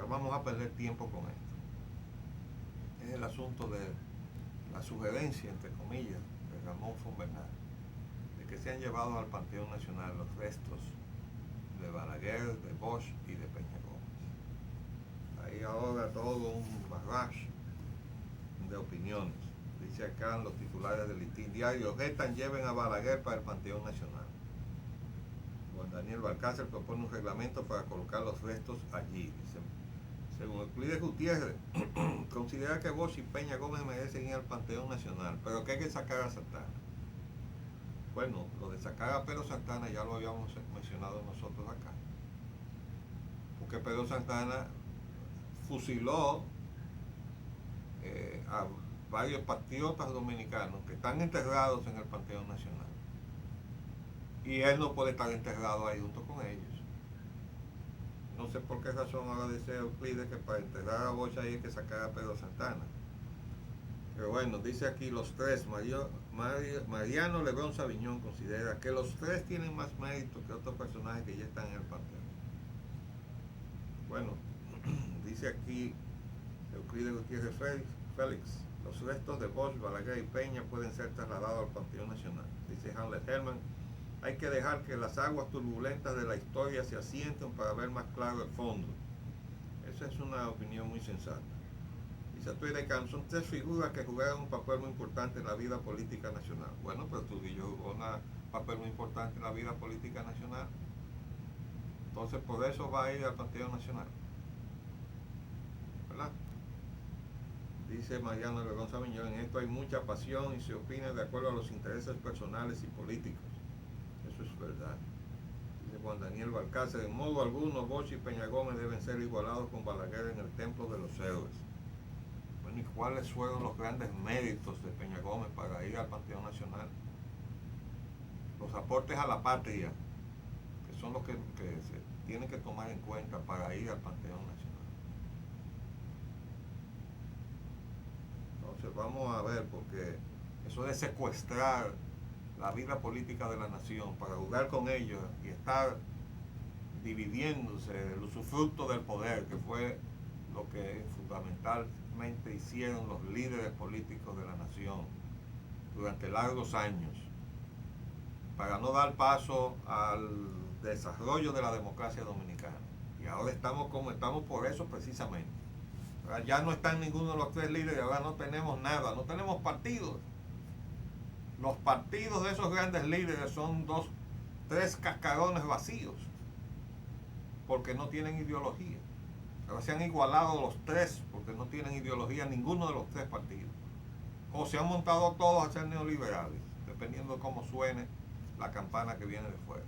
vamos a perder tiempo con esto. Es el asunto de la sugerencia, entre comillas, de Ramón Fonbernal, de que se han llevado al Panteón Nacional los restos de Balaguer, de Bosch y de Peña Gómez. Ahí ahora todo un barrage de opiniones. Dice acá en los titulares del Listín Diario: objetan lleven a Balaguer para el Panteón Nacional. Juan Daniel Balcácer propone un reglamento para colocar los restos allí. Dice, según Euclides Gutiérrez, considera que Bosch y Peña Gómez merecen ir al Panteón Nacional, pero que hay que sacar a Santana. Bueno, lo de sacar a Pedro Santana ya lo habíamos mencionado nosotros acá, porque Pedro Santana fusiló a varios patriotas dominicanos que están enterrados en el Panteón Nacional, y él no puede estar enterrado ahí junto con ellos. No sé por qué razón ahora dice Euclides que para enterrar a Bosch ahí hay que sacar a Pedro Santana. Pero bueno, dice aquí los tres. Mariano Lebrón Sabiñón considera que los tres tienen más mérito que otros personajes que ya están en el panteón. Bueno, dice aquí Euclides Gutiérrez Félix: los restos de Bosch, Balaguer y Peña pueden ser trasladados al Panteón Nacional. Dice Hanley Herman: hay que dejar que las aguas turbulentas de la historia se asienten para ver más claro el fondo. Esa es una opinión muy sensata. Dice Atuida Can: son tres figuras que jugaron un papel muy importante en la vida política nacional. Bueno, pero Trujillo jugó un papel muy importante en la vida política nacional. Entonces por eso va a ir al Panteón Nacional, ¿verdad? Dice Mariano Lebrón Sabiñón: en esto hay mucha pasión y se opina de acuerdo a los intereses personales y políticos. Eso es verdad. Dice Juan Daniel Balcácer: en modo alguno Bosch y Peña Gómez deben ser igualados con Balaguer en el templo de los héroes. Bueno, ¿y cuáles fueron los grandes méritos de Peña Gómez para ir al Panteón Nacional? Los aportes a la patria, que son los que se tienen que tomar en cuenta para ir al Panteón Nacional. Entonces vamos a ver, porque eso de secuestrar la vida política de la nación para jugar con ellos y estar dividiéndose el usufructo del poder, que fue lo que fundamentalmente hicieron los líderes políticos de la nación durante largos años, para no dar paso al desarrollo de la democracia dominicana Y ahora estamos como estamos por eso precisamente. Ahora ya no están ninguno de los tres líderes, ahora no tenemos nada, no tenemos partidos. Los partidos de esos grandes líderes son tres cascarones vacíos, porque no tienen ideología. Ahora se han igualado los tres, porque no tienen ideología ninguno de los tres partidos. O se han montado todos a ser neoliberales, dependiendo de cómo suene la campana que viene de fuera.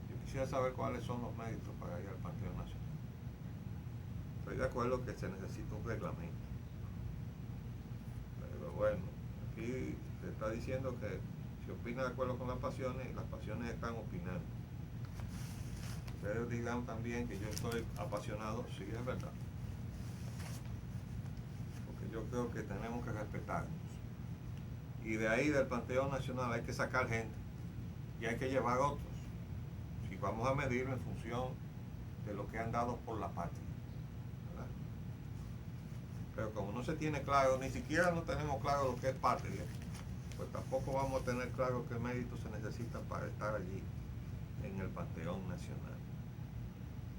Yo quisiera saber cuáles son los méritos para ir al Panteón Nacional. Estoy de acuerdo que se necesita un reglamento. Pero bueno, aquí se está diciendo que se opina de acuerdo con las pasiones y las pasiones están opinando. Ustedes digan también que yo estoy apasionado, sí es verdad. Porque yo creo que tenemos que respetarnos. Y de ahí del Panteón Nacional hay que sacar gente y hay que llevar otros. Si vamos a medirlo en función de lo que han dado por la patria. ¿Verdad? Pero como no se tiene claro, ni siquiera no tenemos claro lo que es patria, pues tampoco vamos a tener claro qué méritos se necesitan para estar allí en el Panteón Nacional.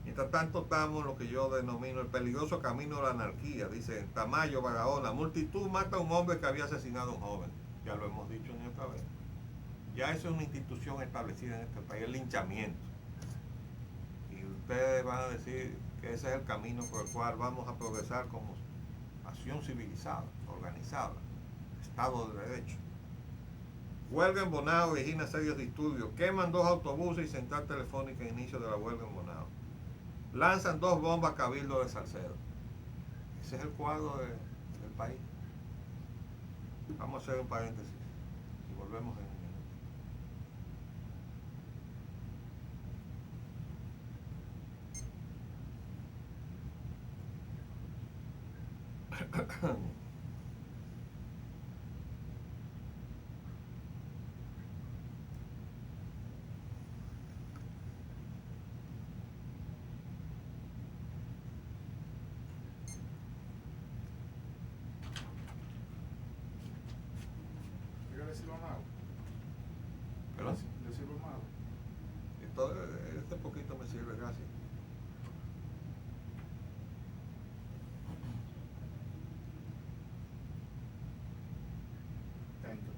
Mientras tanto estamos en lo que yo denomino el peligroso camino de la anarquía. Dice Tamayo, Barahona, multitud mata a un hombre que había asesinado a un joven. Ya lo hemos dicho ni otra vez. Ya eso es una institución establecida en este país, el linchamiento. Y ustedes van a decir que ese es el camino por el cual vamos a progresar como nación civilizada, organizada, Estado de Derecho. Huelga en Bonao origina serios disturbios. Queman 2 autobuses y central telefónica en inicio de la huelga en Bonao. Lanzan 2 bombas a Cabildo de Salcedo. Ese es el cuadro del país. Vamos a hacer un paréntesis y volvemos en un minuto. ¿Pero? ¿Le sirvo más? Este poquito me sirve, gracias. Thank you.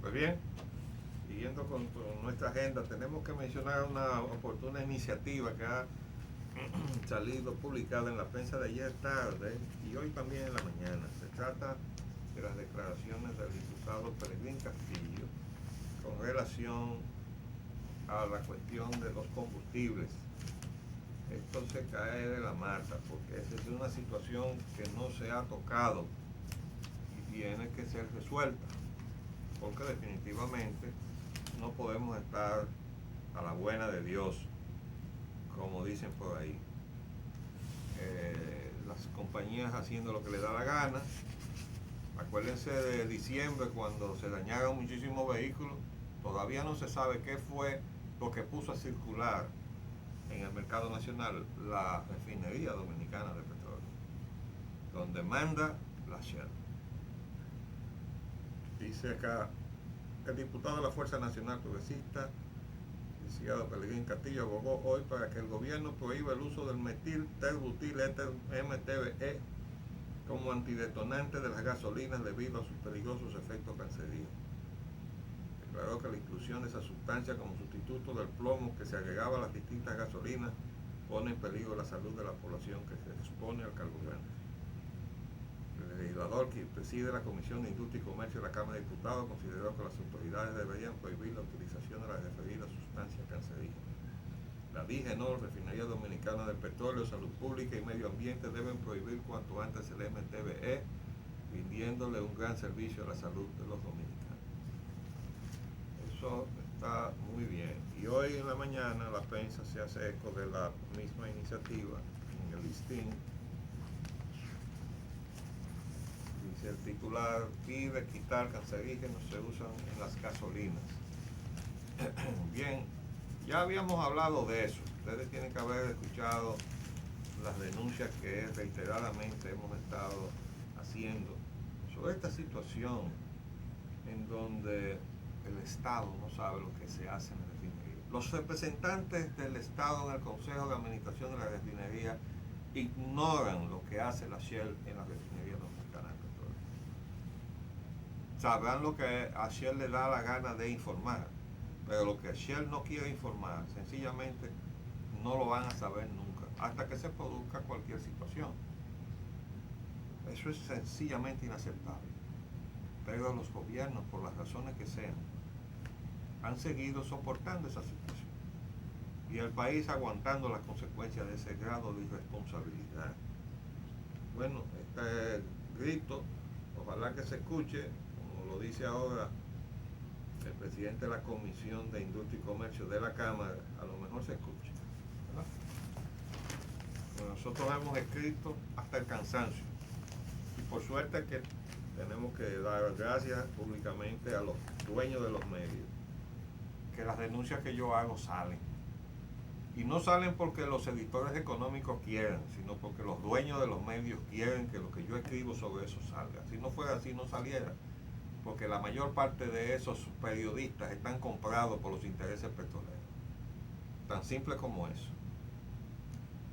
Pues bien, siguiendo con nuestra agenda, tenemos que mencionar una oportuna iniciativa que ha salido publicada en la prensa de ayer tarde y hoy también en la mañana. Se trata de las declaraciones del diputado Peregrín Castillo con relación a la cuestión de los combustibles. Esto se cae de la mata porque esa es una situación que no se ha tocado y tiene que ser resuelta, porque definitivamente no podemos estar a la buena de Dios, como dicen por ahí. Las compañías haciendo lo que les da la gana. Acuérdense de diciembre cuando se dañaron muchísimos vehículos, todavía no se sabe qué fue lo que puso a circular en el mercado nacional la refinería dominicana de petróleo, donde manda la Shell. Dice acá, el diputado de la Fuerza Nacional Progresista, licenciado Peregrín Castillo, abogó hoy para que el gobierno prohíba el uso del metil terbutil MTBE como antidetonante de las gasolinas debido a sus peligrosos efectos cancerígenos. Declaró que la inclusión de esa sustancia como sustituto del plomo que se agregaba a las distintas gasolinas pone en peligro la salud de la población que se expone al carburante. El legislador que preside la Comisión de Industria y Comercio de la Cámara de Diputados consideró que las autoridades deberían prohibir la utilización de la referida sustancia cancerígena. La DIGENOL, Refinería Dominicana del Petróleo, Salud Pública y Medio Ambiente deben prohibir cuanto antes el MTBE, rindiéndole un gran servicio a la salud de los dominicanos. Eso está muy bien. Y hoy en la mañana la prensa se hace eco de la misma iniciativa en el listín. Dice el titular, pide quitar cancerígenos se usan en las gasolinas. Bien, ya habíamos hablado de eso. Ustedes tienen que haber escuchado las denuncias que reiteradamente hemos estado haciendo sobre esta situación en donde el Estado no sabe lo que se hace en la refinería. Los representantes del Estado en el Consejo de Administración de la Refinería ignoran lo que hace la Shell en la refinería dominicana de petróleo. Sabrán lo que a Shell le da la gana de informar, pero lo que Shell no quiere informar, sencillamente no lo van a saber nunca, hasta que se produzca cualquier situación. Eso es sencillamente inaceptable. Pero los gobiernos, por las razones que sean, han seguido soportando esa situación. Y el país aguantando las consecuencias de ese grado de irresponsabilidad. Bueno, este grito, ojalá que se escuche, como lo dice ahora el presidente de la Comisión de Industria y Comercio de la Cámara, a lo mejor se escuche. Bueno, nosotros hemos escrito hasta el cansancio. Y por suerte que tenemos que dar gracias públicamente a los dueños de los medios, que las denuncias que yo hago salen. Y no salen porque los editores económicos quieran, sino porque los dueños de los medios quieren que lo que yo escribo sobre eso salga. Si no fuera así, no saliera, porque la mayor parte de esos periodistas están comprados por los intereses petroleros. Tan simple como eso.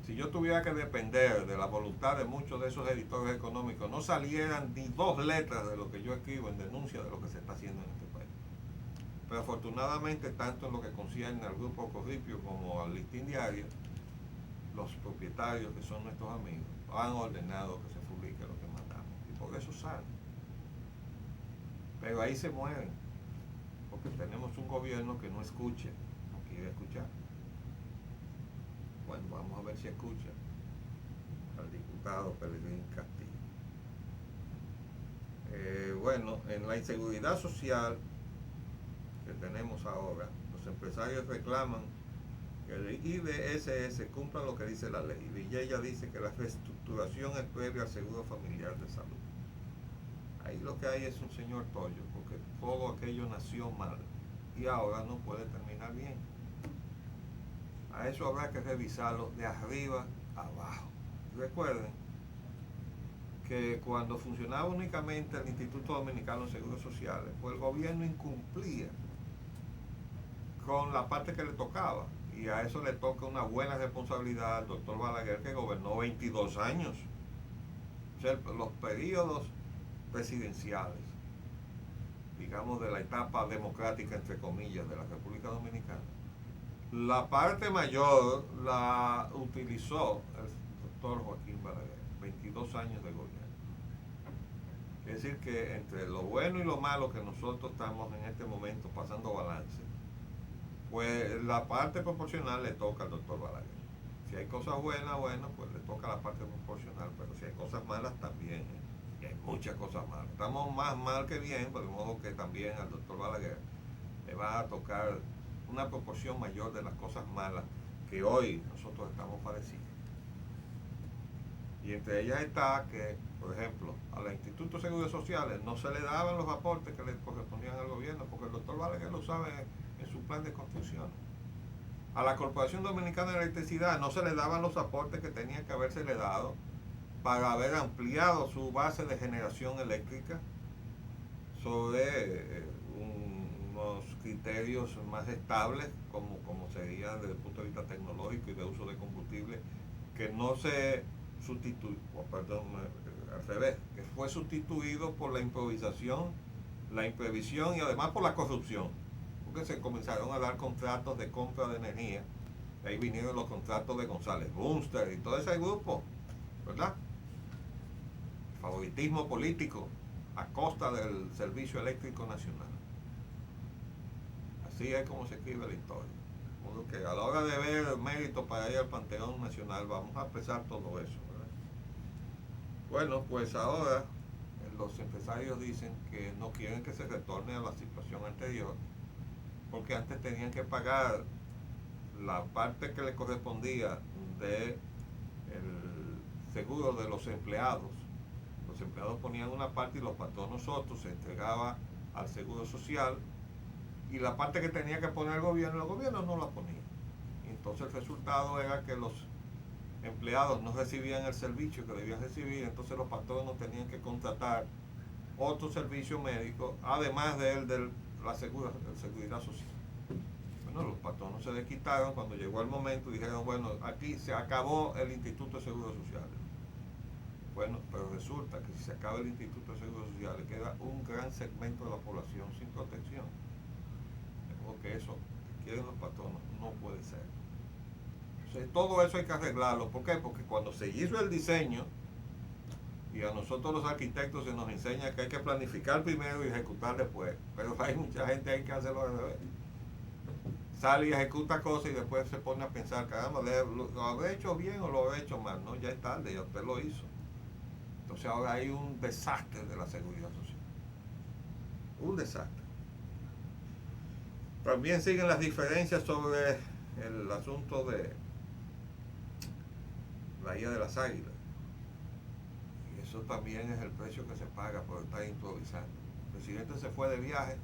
Si yo tuviera que depender de la voluntad de muchos de esos editores económicos, no salieran ni dos letras de lo que yo escribo en denuncia de lo que se está haciendo en este país. Pero afortunadamente, tanto en lo que concierne al Grupo Corripio como al Listín Diario, los propietarios, que son nuestros amigos, han ordenado que se publique lo que mandamos. Y por eso sale. Pero ahí se mueren, porque tenemos un gobierno que no escucha, no quiere escuchar. Bueno, vamos a ver si escucha al diputado Pelegrín Castillo. Bueno, en la inseguridad social que tenemos ahora, los empresarios reclaman que el IBSS cumpla lo que dice la ley. Villella dice que la reestructuración es previa al seguro familiar de salud. Ahí lo que hay es un señor tollo, porque todo aquello nació mal y ahora no puede terminar bien. A eso habrá que revisarlo de arriba a abajo. Recuerden que cuando funcionaba únicamente el Instituto Dominicano de Seguros Sociales, pues el gobierno incumplía con la parte que le tocaba, y a eso le toca una buena responsabilidad al doctor Balaguer, que gobernó 22 años. O sea, los periodos presidenciales, digamos, de la etapa democrática, entre comillas, de la República Dominicana, la parte mayor la utilizó el doctor Joaquín Balaguer, 22 años de gobierno. Es decir, que entre lo bueno y lo malo que nosotros estamos en este momento pasando balance, pues la parte proporcional le toca al doctor Balaguer. Si hay cosas buenas, bueno, pues le toca la parte proporcional, pero si hay cosas malas también, y hay muchas cosas malas. Estamos más mal que bien, por de modo que también al doctor Balaguer le va a tocar una proporción mayor de las cosas malas que hoy nosotros estamos padeciendo. Y entre ellas está que, por ejemplo, al Instituto de Seguros Sociales no se le daban los aportes que le correspondían al gobierno, porque el doctor Balaguer lo sabe en su plan de construcción. A la Corporación Dominicana de Electricidad no se le daban los aportes que tenían que habérsele dado para haber ampliado su base de generación eléctrica sobre unos criterios más estables, como serían desde el punto de vista tecnológico y de uso de combustible, que no se sustituyó, al revés, que fue sustituido por la improvisación, la imprevisión y además por la corrupción, porque se comenzaron a dar contratos de compra de energía. Ahí vinieron los contratos de González Bunster y todo ese grupo, ¿verdad? Favoritismo político a costa del servicio eléctrico nacional. Así es como se escribe la historia. Que a la hora de ver mérito para ir al Panteón Nacional vamos a pesar todo eso, ¿verdad? Bueno, pues ahora los empresarios dicen que no quieren que se retorne a la situación anterior, porque antes tenían que pagar la parte que le correspondía del seguro de los empleados. Los empleados ponían una parte y los patronos otros, se entregaba al seguro social, y la parte que tenía que poner el gobierno no la ponía. Y entonces el resultado era que los empleados no recibían el servicio que debían recibir, entonces los patronos tenían que contratar otro servicio médico, además de la seguridad social. Bueno, los patronos se desquitaron cuando llegó el momento y dijeron, bueno, aquí se acabó el Instituto de Seguro Social. Bueno, pero resulta que si se acaba el Instituto de Seguro Social, queda un gran segmento de la población sin protección. Porque eso que quieren los patronos no puede ser. Entonces, todo eso hay que arreglarlo. ¿Por qué? Porque cuando se hizo el diseño, y a nosotros los arquitectos se nos enseña que hay que planificar primero y ejecutar después, pero hay mucha gente ahí que hace lo al revés. Sale y ejecuta cosas y después se pone a pensar, caramba, ¿lo habré hecho bien o lo habré hecho mal? No, ya es tarde, ya usted lo hizo. Entonces ahora hay un desastre de la seguridad social. Un desastre. También siguen las diferencias sobre el asunto de la Isla de las Águilas. Y eso también es el precio que se paga por estar improvisando. El presidente se fue de viaje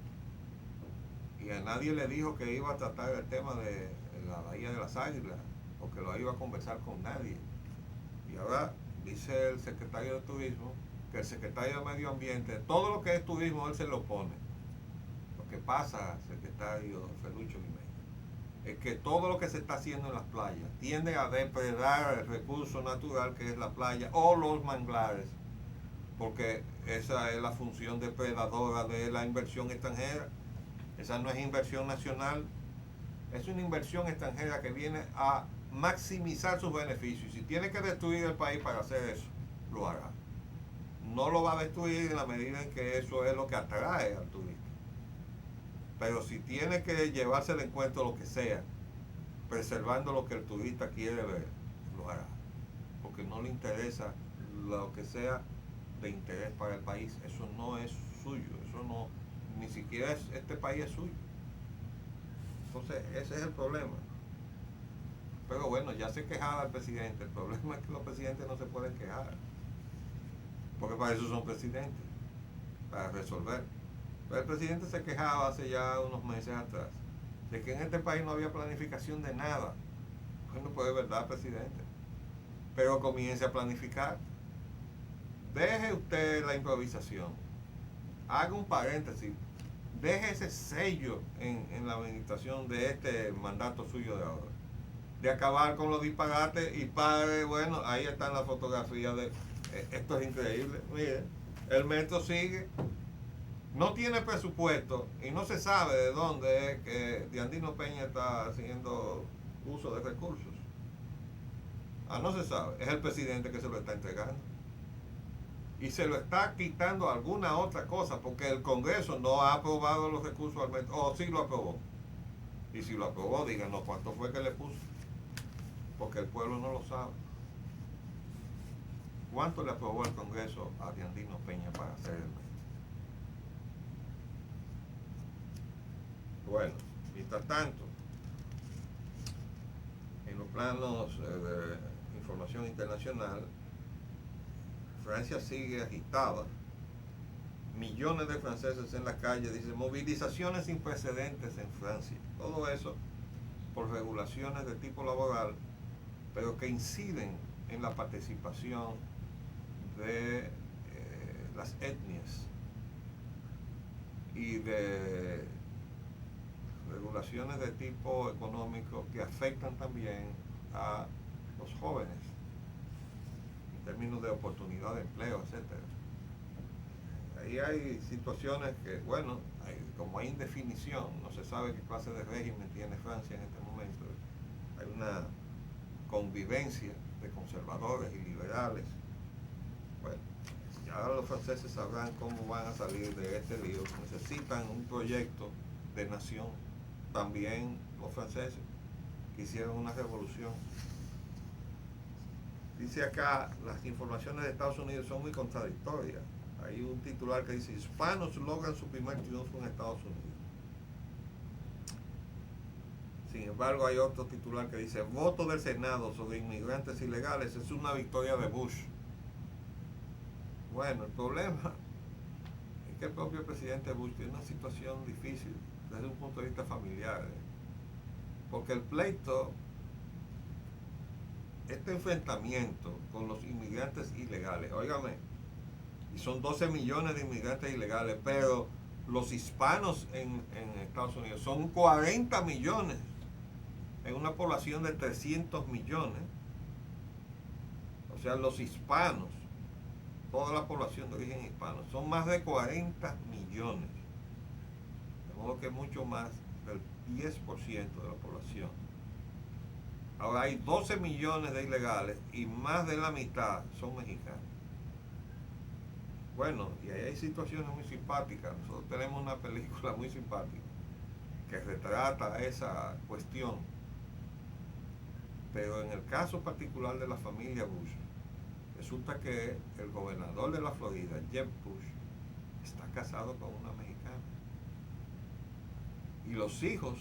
y a nadie le dijo que iba a tratar el tema de la Bahía de las Águilas o que lo iba a conversar con nadie. Y ahora dice el secretario de Turismo que el secretario de Medio Ambiente, todo lo que es turismo, él se lo pone. Lo que pasa, secretario Felucho Jiménez, es que todo lo que se está haciendo en las playas tiende a depredar el recurso natural que es la playa o los manglares, porque esa es la función depredadora de la inversión extranjera. Esa no es inversión nacional, es una inversión extranjera que viene a maximizar sus beneficios. Y si tiene que destruir el país para hacer eso, lo hará. No lo va a destruir en la medida en que eso es lo que atrae al turista. Pero si tiene que llevarse de encuentro lo que sea, preservando lo que el turista quiere ver, lo hará. Porque no le interesa lo que sea de interés para el país. Eso no es suyo, eso no, ni siquiera este país es suyo. Entonces ese es el problema. Pero bueno, ya se quejaba el presidente. El problema es que los presidentes no se pueden quejar, porque para eso son presidentes, para resolver. Pero el presidente se quejaba hace ya unos meses atrás de que en este país no había planificación de nada. Bueno, pues es verdad, presidente, pero comience a planificar. Deje usted la improvisación, haga un paréntesis, deje ese sello en la administración de este mandato suyo de ahora, de acabar con los disparates y pare. Bueno, ahí están las fotografías de esto. Es increíble. Mire, el metro sigue, no tiene presupuesto y no se sabe de dónde es que Diandino Peña está haciendo uso de recursos. No se sabe, es el presidente que se lo está entregando y se lo está quitando alguna otra cosa, porque el Congreso no ha aprobado los recursos al metro, o sí lo aprobó. Y si lo aprobó, díganos cuánto fue que le puso, porque el pueblo no lo sabe. ¿Cuánto le aprobó el Congreso a Diandino Peña para hacer el metro? Bueno, mientras tanto, en los planos de información internacional, Francia sigue agitada. Millones de franceses en la calle, dice, movilizaciones sin precedentes en Francia. Todo eso por regulaciones de tipo laboral, pero que inciden en la participación de las etnias y de regulaciones de tipo económico que afectan también a los jóvenes en términos de oportunidad de empleo, etcétera. Ahí hay situaciones que, bueno, como hay indefinición, no se sabe qué clase de régimen tiene Francia en este momento. Hay una convivencia de conservadores y liberales. Bueno, ya los franceses sabrán cómo van a salir de este lío. Necesitan un proyecto de nación. También los franceses que hicieron una revolución. Dice acá, las informaciones de Estados Unidos son muy contradictorias. Hay un titular que dice, hispanos logran su primer triunfo en Estados Unidos. Sin embargo, hay otro titular que dice, voto del Senado sobre inmigrantes ilegales es una victoria de Bush. Bueno, el problema es que el propio presidente Bush tiene una situación difícil desde un punto de vista familiar, porque el pleito, este enfrentamiento con los inmigrantes ilegales, óigame, y son 12 millones de inmigrantes ilegales, pero los hispanos en Estados Unidos son 40 millones en una población de 300 millones. O sea, los hispanos, toda la población de origen hispano, son más de 40 millones. De modo que es mucho más del 10% de la población. Ahora hay 12 millones de ilegales y más de la mitad son mexicanos. Bueno, y ahí hay situaciones muy simpáticas. Nosotros tenemos una película muy simpática que retrata esa cuestión. Pero en el caso particular de la familia Bush, resulta que el gobernador de la Florida, Jeb Bush, está casado con una mexicana. Y los hijos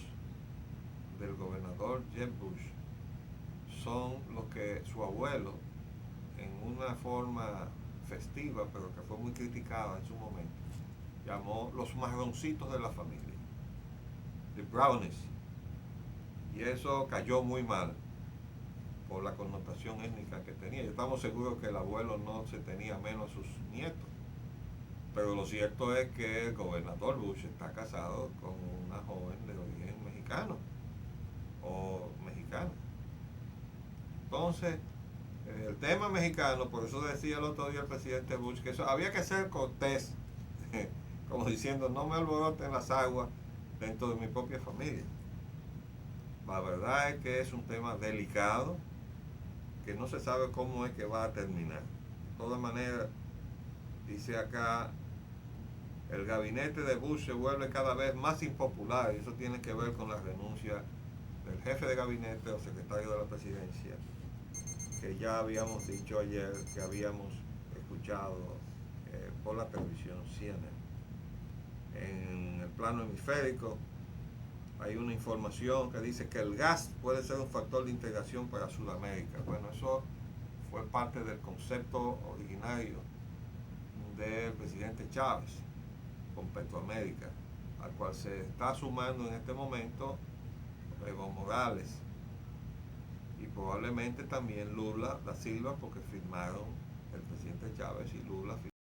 del gobernador Jeb Bush son los que su abuelo, en una forma festiva, pero que fue muy criticada en su momento, llamó los marroncitos de la familia, the brownies. Y eso cayó muy mal por la connotación étnica que tenía. Estamos seguros que el abuelo no se tenía menos a sus nietos. Pero lo cierto es que el gobernador Bush está casado con una joven de origen mexicano o mexicana. Entonces, el tema mexicano, por eso decía el otro día el presidente Bush que eso había que ser cortés, como diciendo, no me alboroten las aguas dentro de mi propia familia. La verdad es que es un tema delicado, que no se sabe cómo es que va a terminar. De todas maneras, dice acá, el gabinete de Bush se vuelve cada vez más impopular, y eso tiene que ver con la renuncia del jefe de gabinete o secretario de la presidencia, que ya habíamos dicho ayer, que habíamos escuchado por la televisión CNN. En el plano hemisférico hay una información que dice que el gas puede ser un factor de integración para Sudamérica. Bueno, eso fue parte del concepto originario del presidente Chávez con Petroamérica, al cual se está sumando en este momento Evo Morales y probablemente también Lula da Silva, porque firmaron el presidente Chávez y Lula